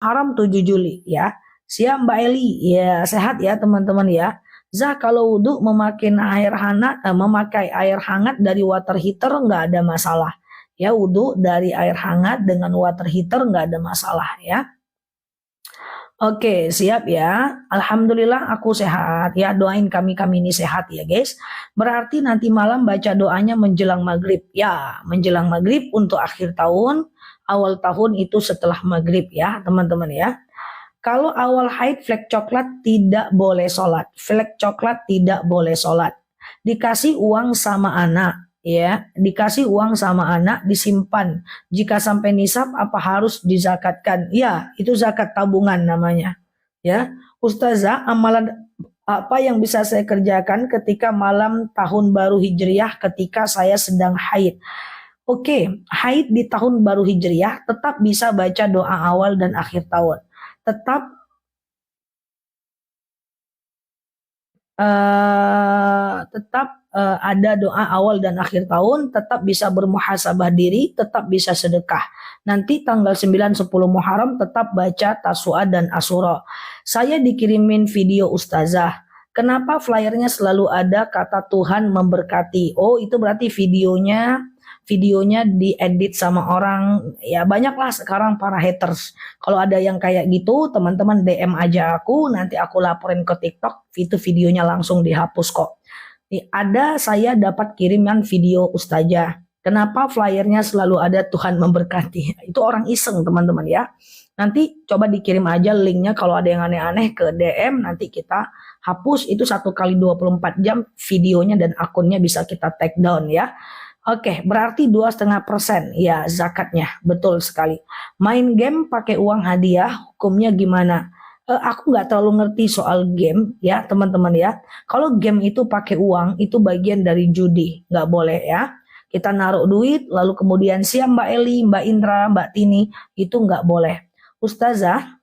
Muharram 7 Juli ya. Siap Mbak Eli, ya sehat ya teman-teman ya. Zah, kalau wudhu memakai air hangat dari water heater nggak ada masalah. Ya, wudhu dari air hangat dengan water heater nggak ada masalah ya. Oke, siap ya. Alhamdulillah aku sehat ya. Doain kami ini sehat ya guys. Berarti nanti malam baca doanya menjelang maghrib. Ya, menjelang maghrib untuk akhir tahun. Awal tahun itu setelah maghrib ya teman-teman ya. Kalau awal haid flek coklat tidak boleh sholat. Flek coklat tidak boleh sholat. Dikasih uang sama anak. Ya, dikasih uang sama anak disimpan. Jika sampai nisab apa harus dizakatkan? Ya, itu zakat tabungan namanya. Ya, Ustazah, amalan apa yang bisa saya kerjakan ketika malam tahun baru Hijriah ketika saya sedang haid? Oke, haid di tahun baru Hijriah tetap bisa baca doa awal dan akhir tahun. Tetap ada doa awal dan akhir tahun, tetap bisa bermuhasabah diri, tetap bisa sedekah. Nanti tanggal 9-10 Muharram tetap baca Tasu'a dan Asyura. Saya dikirimin video Ustazah. Kenapa flyernya selalu ada kata Tuhan memberkati? Oh, itu berarti videonya diedit sama orang. Ya, banyaklah sekarang para haters. Kalau ada yang kayak gitu, teman-teman DM aja aku, nanti aku laporin ke TikTok, itu videonya langsung dihapus kok. Ada saya dapat kiriman video Ustazah. Kenapa flyernya selalu ada Tuhan memberkati? Itu orang iseng teman-teman ya. Nanti coba dikirim aja linknya kalau ada yang aneh-aneh ke DM, nanti kita hapus. Itu 1 kali 24 jam videonya dan akunnya bisa kita take down ya. Oke, berarti 2,5% ya zakatnya, betul sekali. Main game pakai uang hadiah, hukumnya gimana? Aku nggak terlalu ngerti soal game ya teman-teman ya. Kalau game itu pakai uang itu bagian dari judi, nggak boleh ya. Kita naruh duit lalu kemudian siap Mbak Eli, Mbak Indra, Mbak Tini, itu nggak boleh. Ustazah,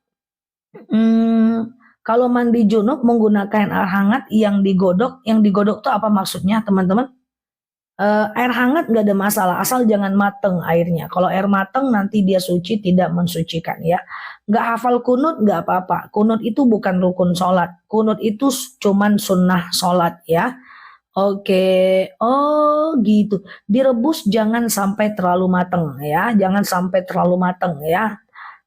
kalau mandi junub menggunakan air hangat yang digodok tuh apa maksudnya teman-teman? Air hangat nggak ada masalah asal jangan mateng airnya. Kalau air mateng nanti dia suci, tidak mensucikan ya. Nggak hafal kunut nggak apa-apa. Kunut itu bukan rukun sholat. Kunut itu cuman sunnah sholat ya. Oke, oh gitu. Direbus jangan sampai terlalu mateng ya. Jangan sampai terlalu mateng ya.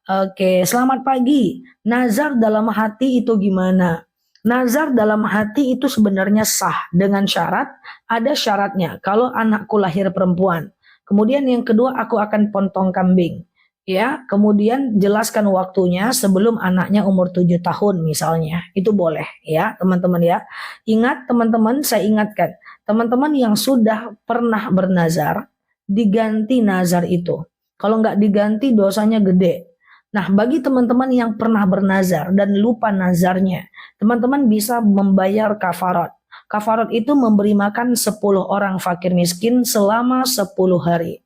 Oke, selamat pagi. Nazar dalam hati itu gimana? Nazar dalam hati itu sebenarnya sah dengan syarat, ada syaratnya. Kalau anakku lahir perempuan, kemudian yang kedua aku akan potong kambing, ya. Kemudian jelaskan waktunya sebelum anaknya umur 7 tahun misalnya, itu boleh, ya teman-teman ya. Ingat teman-teman, saya ingatkan, teman-teman yang sudah pernah bernazar, diganti nazar itu. Kalau nggak diganti dosanya gede. Nah, bagi teman-teman yang pernah bernazar dan lupa nazarnya, teman-teman bisa membayar kafarat. Kafarat itu memberi makan 10 orang fakir miskin selama 10 hari.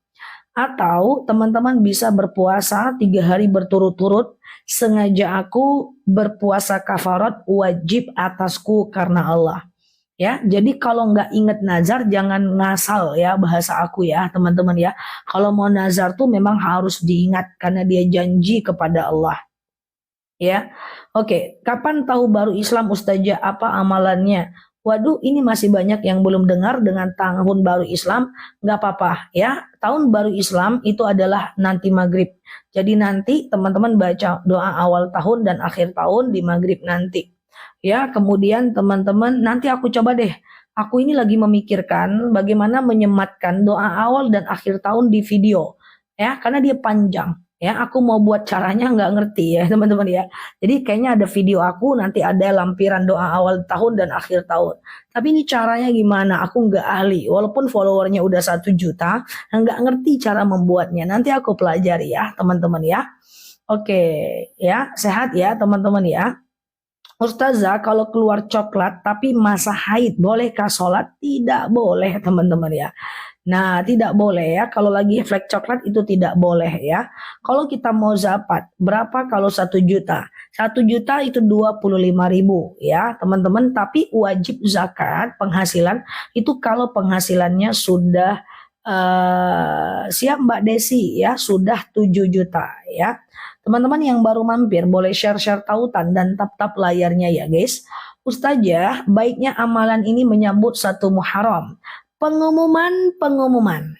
Atau teman-teman bisa berpuasa 3 hari berturut-turut, sengaja aku berpuasa kafarat wajib atasku karena Allah. Ya, jadi kalau nggak inget nazar jangan ngasal ya bahasa aku ya teman-teman ya. Kalau mau nazar tuh memang harus diingat karena dia janji kepada Allah. Ya, oke. Kapan tahu baru Islam Ustazah, apa amalannya? Waduh, ini masih banyak yang belum dengar dengan tahun baru Islam. Nggak apa-apa ya. Tahun baru Islam itu adalah nanti maghrib. Jadi nanti teman-teman baca doa awal tahun dan akhir tahun di maghrib nanti. Ya, kemudian teman-teman nanti aku coba deh. Aku ini lagi memikirkan bagaimana menyematkan doa awal dan akhir tahun di video. Ya, karena dia panjang. Ya, aku mau buat caranya nggak ngerti ya teman-teman ya. Jadi kayaknya ada video aku, nanti ada lampiran doa awal tahun dan akhir tahun. Tapi ini caranya gimana? Aku nggak ahli. Walaupun followernya udah 1 juta, nggak ngerti cara membuatnya. Nanti aku pelajari ya teman-teman ya. Oke, ya sehat ya teman-teman ya. Ustazah, kalau keluar coklat tapi masa haid, bolehkah sholat? Tidak boleh teman-teman ya. Nah, tidak boleh ya. Kalau lagi flek coklat itu tidak boleh ya. Kalau kita mau zakat, berapa kalau 1 juta? 1 juta itu 25.000 ya teman-teman. Tapi wajib zakat penghasilan itu kalau penghasilannya sudah Siap Mbak Desi ya, sudah 7 juta ya. Teman-teman yang baru mampir boleh share-share tautan dan tap-tap layarnya ya guys. Ustazah, baiknya amalan ini menyambut 1 Muharram. Pengumuman.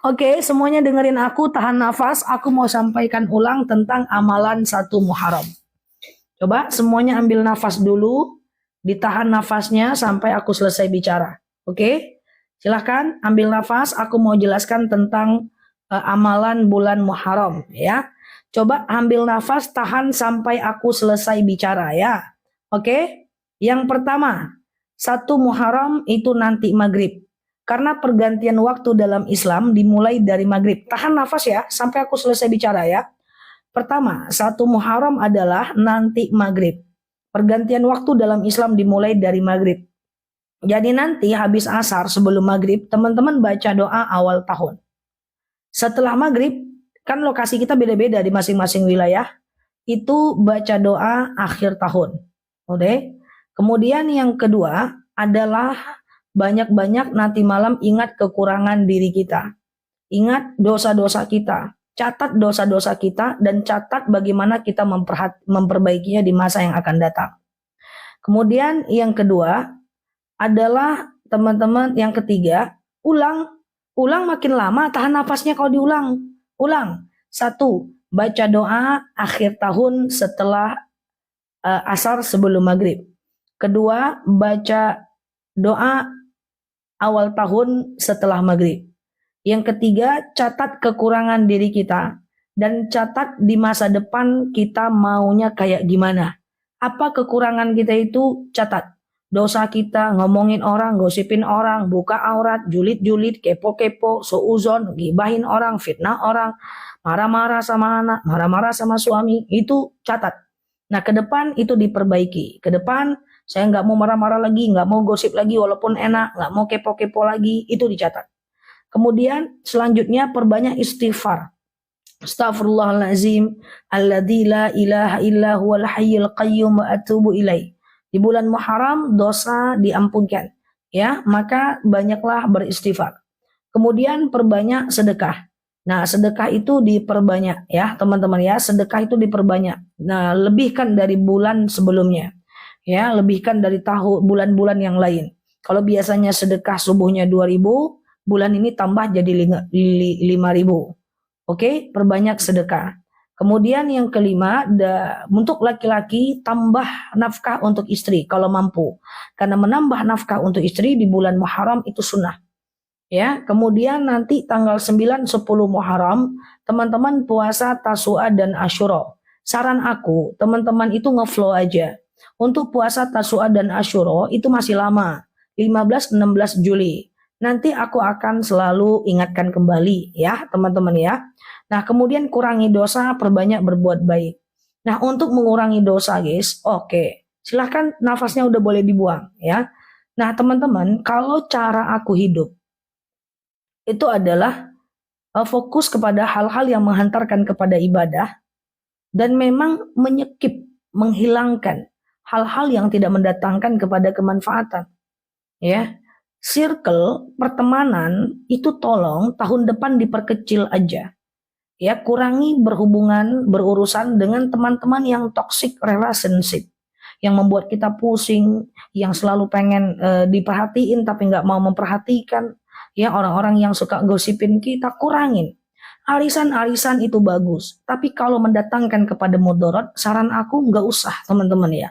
Oke, semuanya dengerin aku, tahan nafas. Aku mau sampaikan ulang tentang amalan 1 Muharram. Coba semuanya ambil nafas dulu, ditahan nafasnya sampai aku selesai bicara. Oke? Silahkan ambil nafas, aku mau jelaskan tentang amalan bulan Muharram ya. Coba ambil nafas, tahan sampai aku selesai bicara ya. Oke? Yang pertama, 1 Muharram itu nanti maghrib. Karena pergantian waktu dalam Islam dimulai dari maghrib. Tahan nafas ya, sampai aku selesai bicara ya. Pertama, 1 Muharram adalah nanti maghrib. Pergantian waktu dalam Islam dimulai dari maghrib. Jadi nanti habis asar sebelum maghrib, teman-teman baca doa awal tahun. Setelah maghrib, kan lokasi kita beda-beda di masing-masing wilayah, itu baca doa akhir tahun. Oke? Kemudian yang kedua adalah banyak-banyak nanti malam ingat kekurangan diri kita. Ingat dosa-dosa kita. Catat dosa-dosa kita dan catat bagaimana kita memperbaikinya di masa yang akan datang. Kemudian yang kedua adalah teman-teman yang ketiga, ulang makin lama, tahan nafasnya kalau diulang. Ulang. 1, baca doa akhir tahun setelah asar sebelum maghrib. Kedua, baca doa awal tahun setelah maghrib. Yang ketiga, catat kekurangan diri kita dan catat di masa depan kita maunya kayak gimana. Apa kekurangan kita itu, catat. Dosa kita, ngomongin orang, gosipin orang, buka aurat, julid-julid, kepo-kepo, suuzon, gibahin orang, fitnah orang, marah-marah sama anak, marah-marah sama suami, itu catat. Nah, ke depan itu diperbaiki. Ke depan saya nggak mau marah-marah lagi, nggak mau gosip lagi walaupun enak, nggak mau kepo-kepo lagi, itu dicatat. Kemudian selanjutnya perbanyak istighfar. Astaghfirullahalazim, alladzi la ilaha illa huwal hayyul qayyum wa atubu ilaih. Di bulan Muharram dosa diampunkan, ya, maka banyaklah beristighfar. Kemudian perbanyak sedekah. Nah, sedekah itu diperbanyak ya, teman-teman ya, sedekah itu diperbanyak. Nah, lebihkan dari bulan sebelumnya. Ya, lebihkan dari bulan-bulan yang lain. Kalau biasanya sedekah subuhnya 2.000, bulan ini tambah jadi 5.000. Oke, perbanyak sedekah. Kemudian yang kelima, untuk laki-laki tambah nafkah untuk istri kalau mampu. Karena menambah nafkah untuk istri di bulan Muharram itu sunnah. Ya, kemudian nanti tanggal 9 10 Muharram, teman-teman puasa Tasu'a dan Asyura. Saran aku, teman-teman itu ngeflow aja. Untuk puasa Tasu'a dan Asyura itu masih lama, 15-16 Juli. Nanti aku akan selalu ingatkan kembali ya, teman-teman ya. Nah, kemudian kurangi dosa, perbanyak berbuat baik. Nah, untuk mengurangi dosa, guys, oke. Silahkan nafasnya udah boleh dibuang, ya. Nah, teman-teman, kalau cara aku hidup, itu adalah fokus kepada hal-hal yang menghantarkan kepada ibadah, dan memang menyekip, menghilangkan hal-hal yang tidak mendatangkan kepada kemanfaatan. Ya, circle pertemanan itu tolong tahun depan diperkecil aja. Ya, kurangi berhubungan, berurusan dengan teman-teman yang toxic relationship, yang membuat kita pusing, yang selalu pengen diperhatiin tapi nggak mau memperhatikan. Ya, orang-orang yang suka gosipin kita, kurangin. Arisan-arisan itu bagus, tapi kalau mendatangkan kepada mudarat, saran aku nggak usah, teman-teman ya.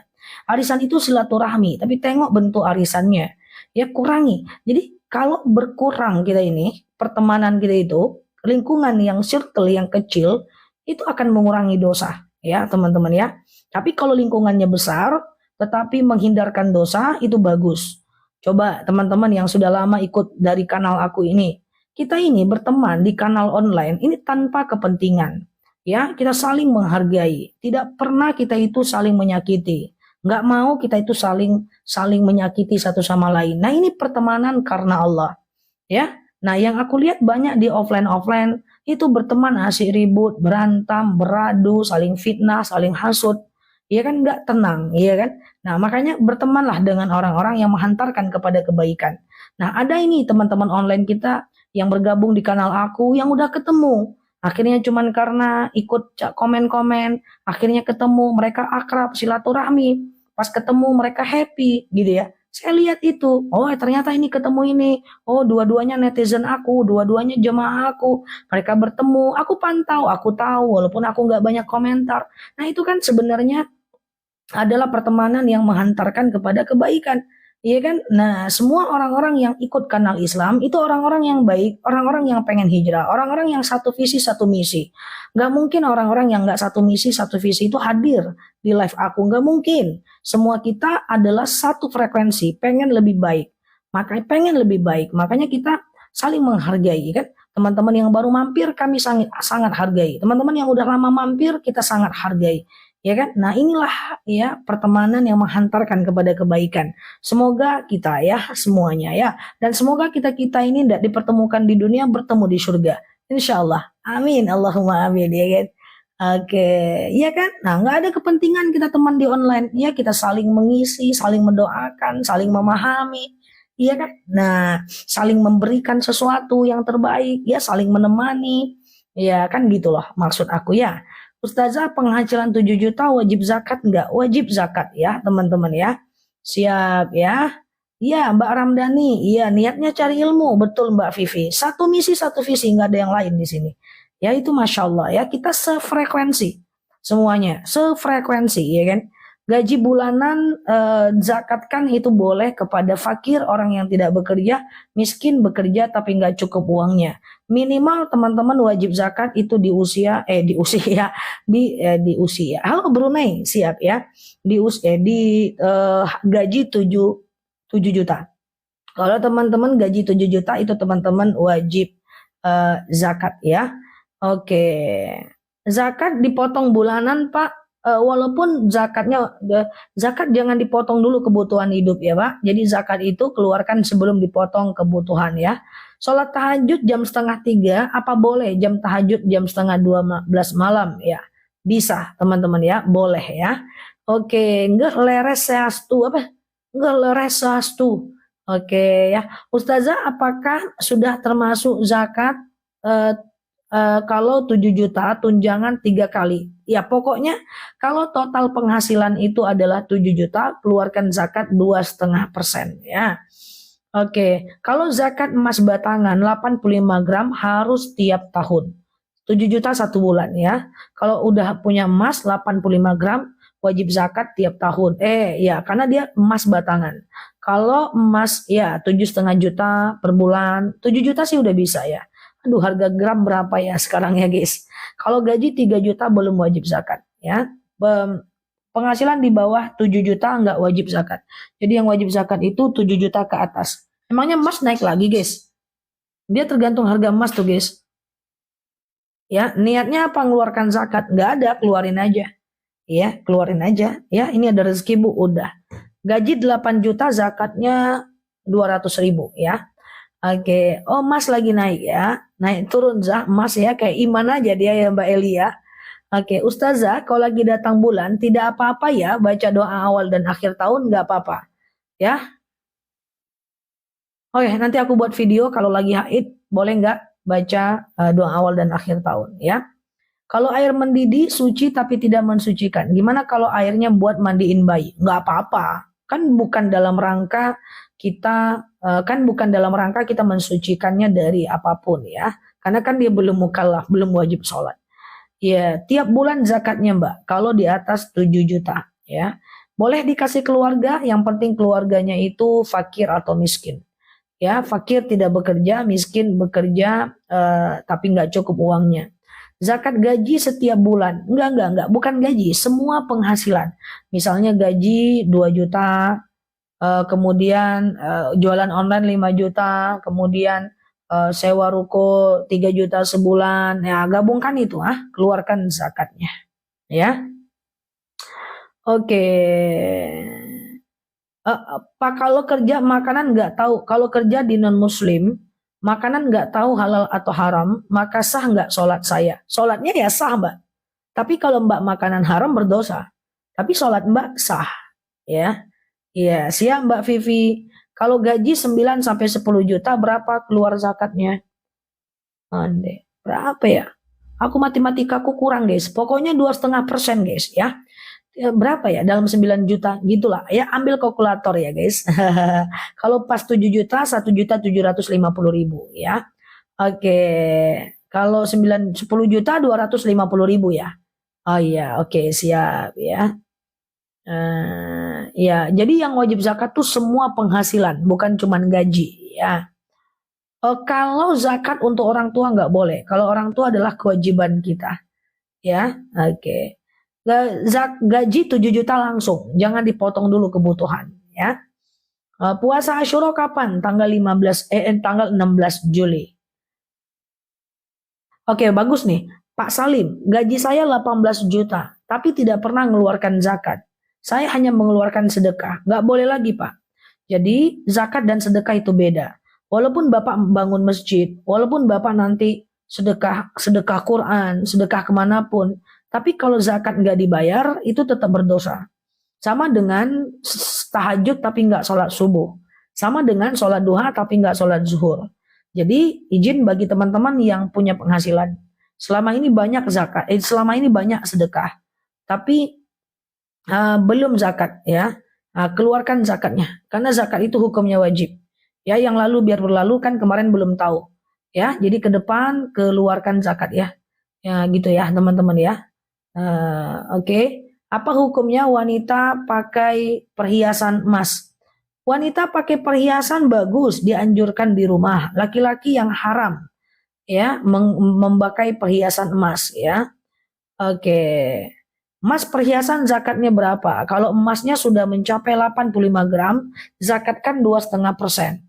Arisan itu silaturahmi, tapi tengok bentuk arisannya. Ya, kurangi. Jadi kalau berkurang kita ini, pertemanan kita itu, lingkungan yang circle yang kecil itu akan mengurangi dosa ya teman-teman ya. Tapi kalau lingkungannya besar tetapi menghindarkan dosa itu bagus. Coba teman-teman yang sudah lama ikut dari kanal aku ini, kita ini berteman di kanal online ini tanpa kepentingan ya, kita saling menghargai, tidak pernah kita itu saling menyakiti, nggak mau kita itu saling menyakiti satu sama lain. Nah, ini pertemanan karena Allah ya. Nah, yang aku lihat banyak di offline itu berteman asik ribut, berantem, beradu, saling fitnah, saling hasut. iya kan nggak tenang, iya kan. Nah makanya bertemanlah dengan orang-orang yang menghantarkan kepada kebaikan. Nah ada ini teman-teman online kita yang bergabung di kanal aku yang udah ketemu. Akhirnya cuman karena ikut komen-komen, akhirnya ketemu, mereka akrab, silaturahmi. Pas ketemu mereka happy gitu ya. Saya lihat itu, oh ternyata ini ketemu ini, oh dua-duanya netizen aku, dua-duanya jemaah aku, mereka bertemu, aku pantau, aku tahu, walaupun aku nggak banyak komentar. Nah itu kan sebenarnya adalah pertemanan yang menghantarkan kepada kebaikan. Iya kan? Nah, semua orang-orang yang ikut kanal Islam itu orang-orang yang baik, orang-orang yang pengen hijrah, orang-orang yang satu visi, satu misi. Gak mungkin orang-orang yang gak satu misi, satu visi itu hadir di live aku. Gak mungkin. Semua kita adalah satu frekuensi, pengen lebih baik. Makanya pengen lebih baik. Makanya kita saling menghargai kan. Teman-teman yang baru mampir kami sangat sangat hargai. Teman-teman yang udah lama mampir kita sangat hargai. Ya kan? Nah, inilah ya pertemanan yang menghantarkan kepada kebaikan. Semoga kita ya semuanya ya, dan semoga kita-kita ini tidak dipertemukan di dunia, bertemu di surga. Insya Allah. Amin. Allahumma amin ya kan. Oke, ya kan? Nah, nggak ada kepentingan kita teman di online. Ya, kita saling mengisi, saling mendoakan, saling memahami. Iya kan? Nah, saling memberikan sesuatu yang terbaik, ya saling menemani. Ya kan gitu loh maksud aku ya. Ustazah, penghasilan 7 juta wajib zakat enggak? Wajib zakat ya teman-teman ya. Siap ya. Iya Mbak Ramdhani, iya niatnya cari ilmu, betul Mbak Vivi. Satu misi satu visi, nggak ada yang lain di sini. Ya itu Masya Allah ya, kita sefrekuensi semuanya, sefrekuensi ya kan. Gaji bulanan zakatkan itu boleh kepada fakir, orang yang tidak bekerja, miskin bekerja tapi nggak cukup uangnya. Minimal teman-teman wajib zakat itu di usia di usia. Halo Brunei, siap ya. Di usia gaji 7 juta. Kalau teman-teman gaji 7 juta itu teman-teman wajib zakat ya. Oke. Zakat dipotong bulanan, Pak. Walaupun zakat jangan dipotong dulu kebutuhan hidup ya Pak. Jadi zakat itu keluarkan sebelum dipotong kebutuhan ya. Sholat tahajud jam setengah 3, apa boleh jam tahajud jam setengah 12 malam ya? Bisa teman-teman ya, boleh ya. Oke, enggak leres seastu apa? Enggak leres seastu. Oke ya. Ustazah, apakah sudah termasuk zakat kalau 7 juta tunjangan 3 kali? Ya pokoknya kalau total penghasilan itu adalah 7 juta, keluarkan zakat 2,5% ya. Oke, kalau zakat emas batangan 85 gram harus tiap tahun. 7 juta 1 bulan ya. Kalau udah punya emas 85 gram wajib zakat tiap tahun. Ya karena dia emas batangan. Kalau emas ya 7,5 juta per bulan, 7 juta sih udah bisa ya. Aduh harga gram berapa ya sekarang ya guys. Kalau gaji 3 juta belum wajib zakat ya. Penghasilan di bawah 7 juta nggak wajib zakat. Jadi yang wajib zakat itu 7 juta ke atas. Emangnya emas naik lagi guys? Dia tergantung harga emas tuh guys. Ya, niatnya apa ngeluarkan zakat? Nggak ada, keluarin aja. Ya, keluarin aja. Ya, ini ada rezeki Bu, udah. Gaji 8 juta zakatnya 200.000 ya. Oke, oh emas lagi naik ya, naik turun emas ya, kayak iman aja dia ya Mbak Elia. Oke, Ustazah, kalau lagi datang bulan tidak apa-apa ya baca doa awal dan akhir tahun, nggak apa-apa ya. Oke, nanti aku buat video kalau lagi haid boleh nggak baca doa awal dan akhir tahun ya. Kalau air mendidih suci tapi tidak mensucikan, gimana kalau airnya buat mandiin bayi? Nggak apa-apa, kan bukan dalam rangka kita mensucikannya dari apapun ya. Karena kan dia belum mukallaf, belum wajib sholat. Ya, tiap bulan zakatnya Mbak, kalau di atas 7 juta ya. Boleh dikasih keluarga, yang penting keluarganya itu fakir atau miskin. Ya, fakir tidak bekerja, miskin bekerja tapi nggak cukup uangnya. Zakat gaji setiap bulan. Enggak, bukan gaji, semua penghasilan. Misalnya gaji 2 juta, kemudian jualan online 5 juta, kemudian sewa ruko 3 juta sebulan, ya gabungkan itu keluarkan zakatnya ya. Oke. Pak kalau kerja makanan nggak tahu, kalau kerja di non muslim makanan nggak tahu halal atau haram, maka sah nggak sholat saya? Sholatnya ya sah Mbak, tapi kalau Mbak makanan haram berdosa. Tapi sholat Mbak sah, ya. Iya, siap Mbak Vivi. Kalau gaji 9 sampai 10 juta berapa keluar zakatnya? Ande, berapa ya? Aku matematikaku kurang guys. Pokoknya 2,5% guys ya. Berapa ya dalam 9 juta gitulah ya, ambil kalkulator ya guys. Kalau pas 7 juta 1.750.000 ya. Oke, kalau 9 10 juta 250.000 ya. Oh iya, oke siap ya. Ya, jadi yang wajib zakat tuh semua penghasilan, bukan cuman gaji ya. Kalau zakat untuk orang tua nggak boleh. Kalau orang tua adalah kewajiban kita ya. Oke. Gaji 7 juta langsung, jangan dipotong dulu kebutuhan ya. Puasa Asyura kapan? Tanggal 16 Juli. Oke, bagus nih. Pak Salim, gaji saya 18 juta, tapi tidak pernah mengeluarkan zakat. Saya hanya mengeluarkan sedekah. Nggak boleh lagi, Pak. Jadi, zakat dan sedekah itu beda. Walaupun Bapak bangun masjid, walaupun Bapak nanti sedekah Quran, sedekah kemanapun, tapi kalau zakat nggak dibayar, itu tetap berdosa. Sama dengan tahajud tapi nggak sholat subuh. Sama dengan sholat duha tapi nggak sholat zuhur. Jadi izin bagi teman-teman yang punya penghasilan. Selama ini banyak zakat, selama ini banyak sedekah. Tapi belum zakat ya. Keluarkan zakatnya. Karena zakat itu hukumnya wajib. Ya, yang lalu biar berlalu, kan kemarin belum tahu. Ya, jadi ke depan keluarkan zakat ya. Ya gitu ya teman-teman ya. Oke. Apa hukumnya wanita pakai perhiasan emas? Wanita pakai perhiasan bagus, dianjurkan di rumah. Laki-laki yang haram ya memakai perhiasan emas ya. Oke. Emas perhiasan zakatnya berapa? Kalau emasnya sudah mencapai 85 gram, zakatkan 2,5%.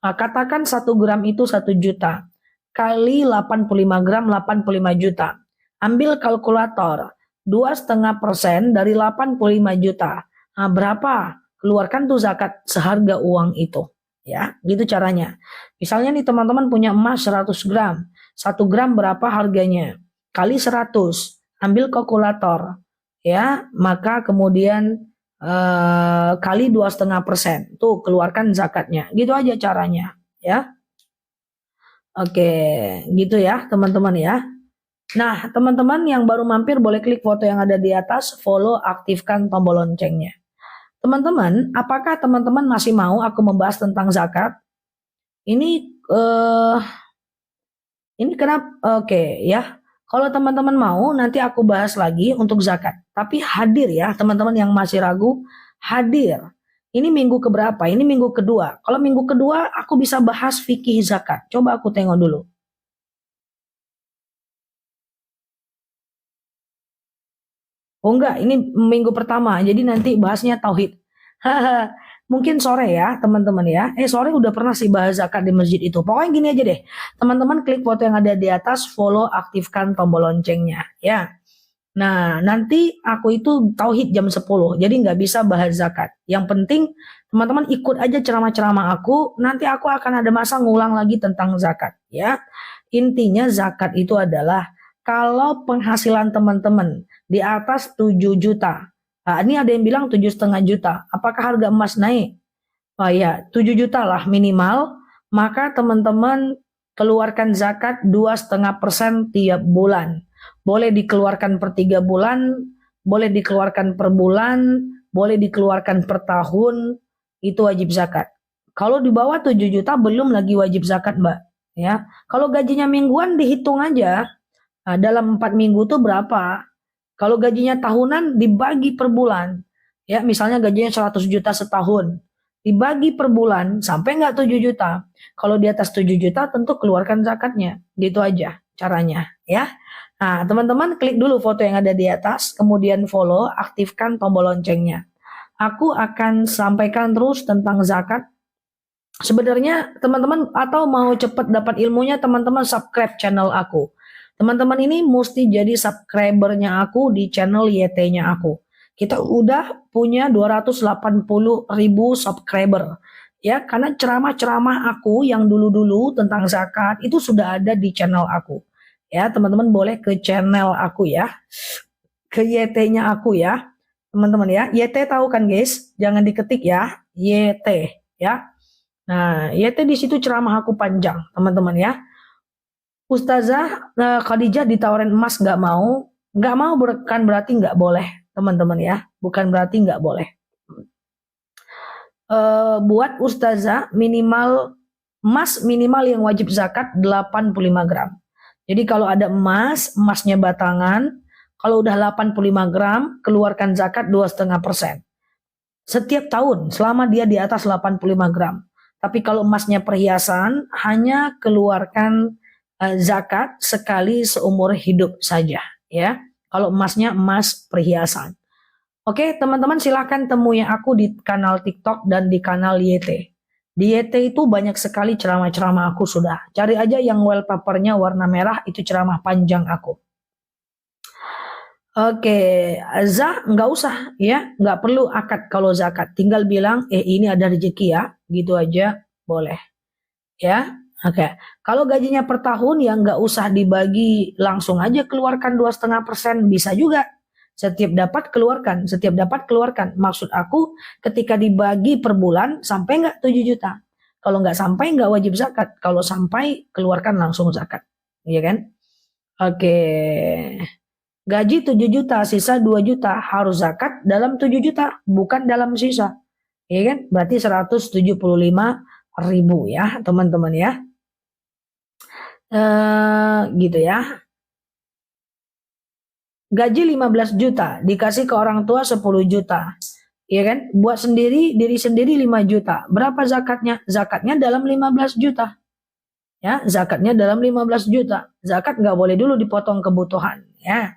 Katakan 1 gram itu 1 juta. Kali 85 gram 85 juta. Ambil kalkulator. 2,5% dari 85 juta. Berapa? Keluarkan tuh zakat seharga uang itu. Ya, gitu caranya. Misalnya nih teman-teman punya emas 100 gram. 1 gram berapa harganya? Kali 100. Ambil kalkulator. Ya, maka kemudian kali 2,5%. Tuh keluarkan zakatnya. Gitu aja caranya. Ya. Oke, gitu ya teman-teman ya. Nah, teman-teman yang baru mampir boleh klik foto yang ada di atas, follow, aktifkan tombol loncengnya. Teman-teman, apakah teman-teman masih mau aku membahas tentang zakat? Ini kenapa? Oke ya. Kalau teman-teman mau, nanti aku bahas lagi untuk zakat. Tapi hadir ya, teman-teman yang masih ragu, hadir. Ini minggu keberapa? Ini minggu kedua. Kalau minggu kedua, aku bisa bahas fikih zakat. Coba aku tengok dulu. Oh enggak, ini minggu pertama. Jadi nanti bahasnya tauhid. Mungkin sore ya teman-teman ya. Sore udah pernah sih bahas zakat di masjid itu. Pokoknya gini aja deh. Teman-teman klik foto yang ada di atas, follow, aktifkan tombol loncengnya ya. Nah, nanti aku itu tauhid jam 10. Jadi nggak bisa bahas zakat. Yang penting teman-teman ikut aja ceramah-ceramah aku. Nanti aku akan ada masa ngulang lagi tentang zakat ya. Intinya zakat itu adalah kalau penghasilan teman-teman di atas 7 juta. Nah, ini ada yang bilang 7,5 juta. Apakah harga emas naik? Oh ya, 7 juta lah minimal. Maka teman-teman keluarkan zakat 2,5% tiap bulan. Boleh dikeluarkan per 3 bulan, boleh dikeluarkan per bulan, boleh dikeluarkan per tahun. Itu wajib zakat. Kalau di bawah 7 juta belum lagi wajib zakat, Mbak. Ya, kalau gajinya mingguan dihitung aja. Nah, dalam 4 minggu tuh berapa? Kalau gajinya tahunan dibagi per bulan. Ya, misalnya gajinya 100 juta setahun. Dibagi per bulan sampai nggak 7 juta. Kalau di atas 7 juta tentu keluarkan zakatnya. Gitu aja caranya ya. Nah, teman-teman klik dulu foto yang ada di atas, kemudian follow, aktifkan tombol loncengnya. Aku akan sampaikan terus tentang zakat. Sebenarnya teman-teman atau mau cepat dapat ilmunya, teman-teman subscribe channel aku. Teman-teman ini mesti jadi subscribernya aku di channel YT-nya aku. Kita udah punya 280.000 subscriber. Ya, karena ceramah-ceramah aku yang dulu-dulu tentang zakat itu sudah ada di channel aku. Ya, teman-teman boleh ke channel aku ya. Ke YT-nya aku ya. teman-teman ya. YT tahu kan guys? Jangan diketik ya. YT ya. Nah, YT di situ ceramah aku panjang, teman-teman ya. Ustazah Khadijah ditawarin emas nggak mau. Nggak mau bukan berarti nggak boleh, teman-teman ya. Bukan berarti nggak boleh. Buat ustazah minimal emas minimal yang wajib zakat 85 gram. Jadi kalau ada emasnya batangan, kalau udah 85 gram, keluarkan zakat 2,5%. Setiap tahun selama dia di atas 85 gram. Tapi kalau emasnya perhiasan, hanya keluarkan zakat sekali seumur hidup saja. Ya, kalau emasnya emas perhiasan. Oke, teman-teman silahkan temui aku di kanal TikTok dan di kanal YT. Di YT itu banyak sekali ceramah-ceramah aku sudah. Cari aja yang wallpapernya warna merah, itu ceramah panjang aku. Oke, nggak usah ya, nggak perlu akad kalau zakat. Tinggal bilang, ini ada rezeki ya, gitu aja boleh. Ya, oke. Kalau gajinya per tahun ya nggak usah dibagi, langsung aja keluarkan 2,5%, bisa juga. Setiap dapat keluarkan. Maksud aku ketika dibagi per bulan sampai nggak 7 juta. Kalau nggak sampai nggak wajib zakat. Kalau sampai keluarkan langsung zakat. Iya kan? Oke. Gaji 7 juta, sisa 2 juta harus zakat dalam 7 juta, bukan dalam sisa. Iya kan? Berarti 175.000 ya, teman-teman ya. Gitu ya. Gaji 15 juta, dikasih ke orang tua 10 juta. Iya kan? Buat sendiri, diri sendiri 5 juta. Berapa zakatnya? Zakatnya dalam 15 juta. Ya, zakatnya dalam 15 juta. Zakat nggak boleh dulu dipotong kebutuhan. Ya.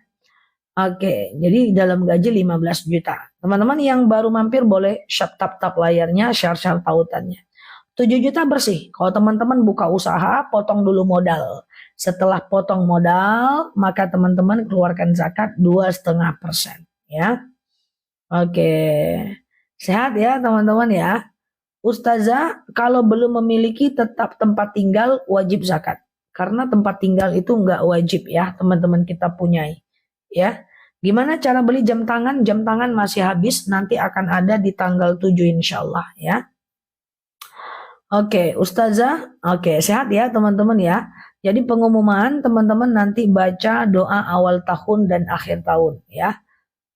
Oke, jadi dalam gaji 15 juta. Teman-teman yang baru mampir boleh tap layarnya, share tautannya. 7 juta bersih. Kalau teman-teman buka usaha, potong dulu modal. Setelah potong modal, maka teman-teman keluarkan zakat 2,5%. Ya. Oke. Sehat ya teman-teman ya. Ustazah, kalau belum memiliki tetap tempat tinggal wajib zakat. Karena tempat tinggal itu nggak wajib ya teman-teman kita punyai. Ya. Gimana cara beli jam tangan? Jam tangan masih habis, nanti akan ada di tanggal 7 insya Allah ya. Oke, Ustazah, oke, sehat ya teman-teman ya. Jadi pengumuman teman-teman nanti baca doa awal tahun dan akhir tahun ya.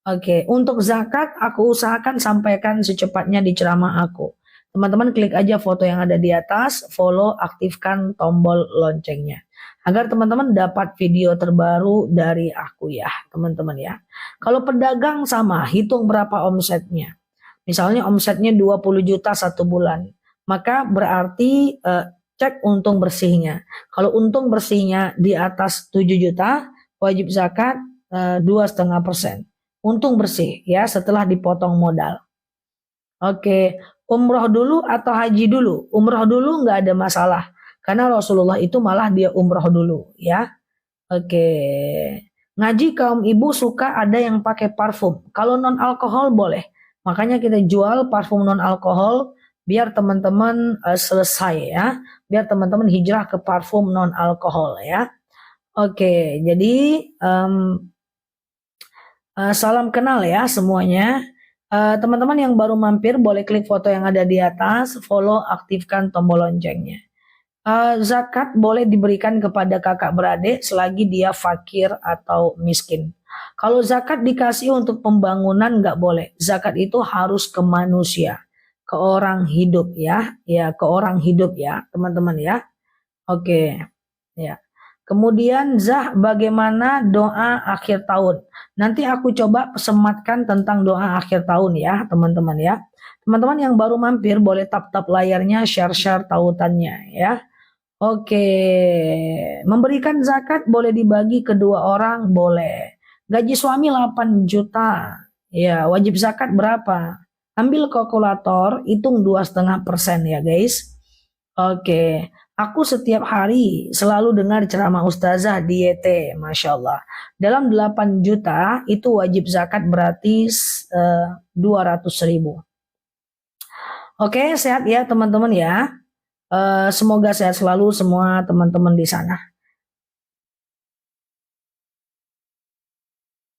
Oke, untuk zakat aku usahakan sampaikan secepatnya di ceramah aku. Teman-teman klik aja foto yang ada di atas, follow, aktifkan tombol loncengnya. Agar teman-teman dapat video terbaru dari aku ya, teman-teman ya. Kalau pedagang sama, hitung berapa omsetnya. Misalnya omsetnya 20 juta satu bulan. Maka berarti cek untung bersihnya. Kalau untung bersihnya di atas 7 juta, wajib zakat 2,5%. Untung bersih ya setelah dipotong modal. Oke, umroh dulu atau haji dulu? Umroh dulu nggak ada masalah. Karena Rasulullah itu malah dia umroh dulu ya. Oke. Ngaji kaum ibu suka ada yang pakai parfum. Kalau non alkohol boleh. Makanya kita jual parfum non alkohol biar teman-teman selesai ya. Biar teman-teman hijrah ke parfum non alkohol ya. Oke, jadi salam kenal ya semuanya. Teman-teman yang baru mampir boleh klik foto yang ada di atas, follow, aktifkan tombol loncengnya. Zakat boleh diberikan kepada kakak beradik selagi dia fakir atau miskin. Kalau zakat dikasih untuk pembangunan nggak boleh. Zakat itu harus ke manusia, ke orang hidup ya, ke orang hidup ya, teman-teman ya. Oke, ya. Kemudian bagaimana doa akhir tahun? Nanti aku coba sematkan tentang doa akhir tahun ya, teman-teman ya. Teman-teman yang baru mampir boleh tap layarnya, share tautannya ya. Oke, memberikan zakat boleh dibagi kedua orang, boleh. Gaji suami 8 juta, ya wajib zakat berapa? Ambil kalkulator, hitung 2,5% ya guys. Oke, aku setiap hari selalu dengar ceramah Ustazah di YT, Masya Allah. Dalam 8 juta itu wajib zakat berarti 200.000. Oke, sehat ya teman-teman ya. Semoga sehat selalu semua teman-teman di sana.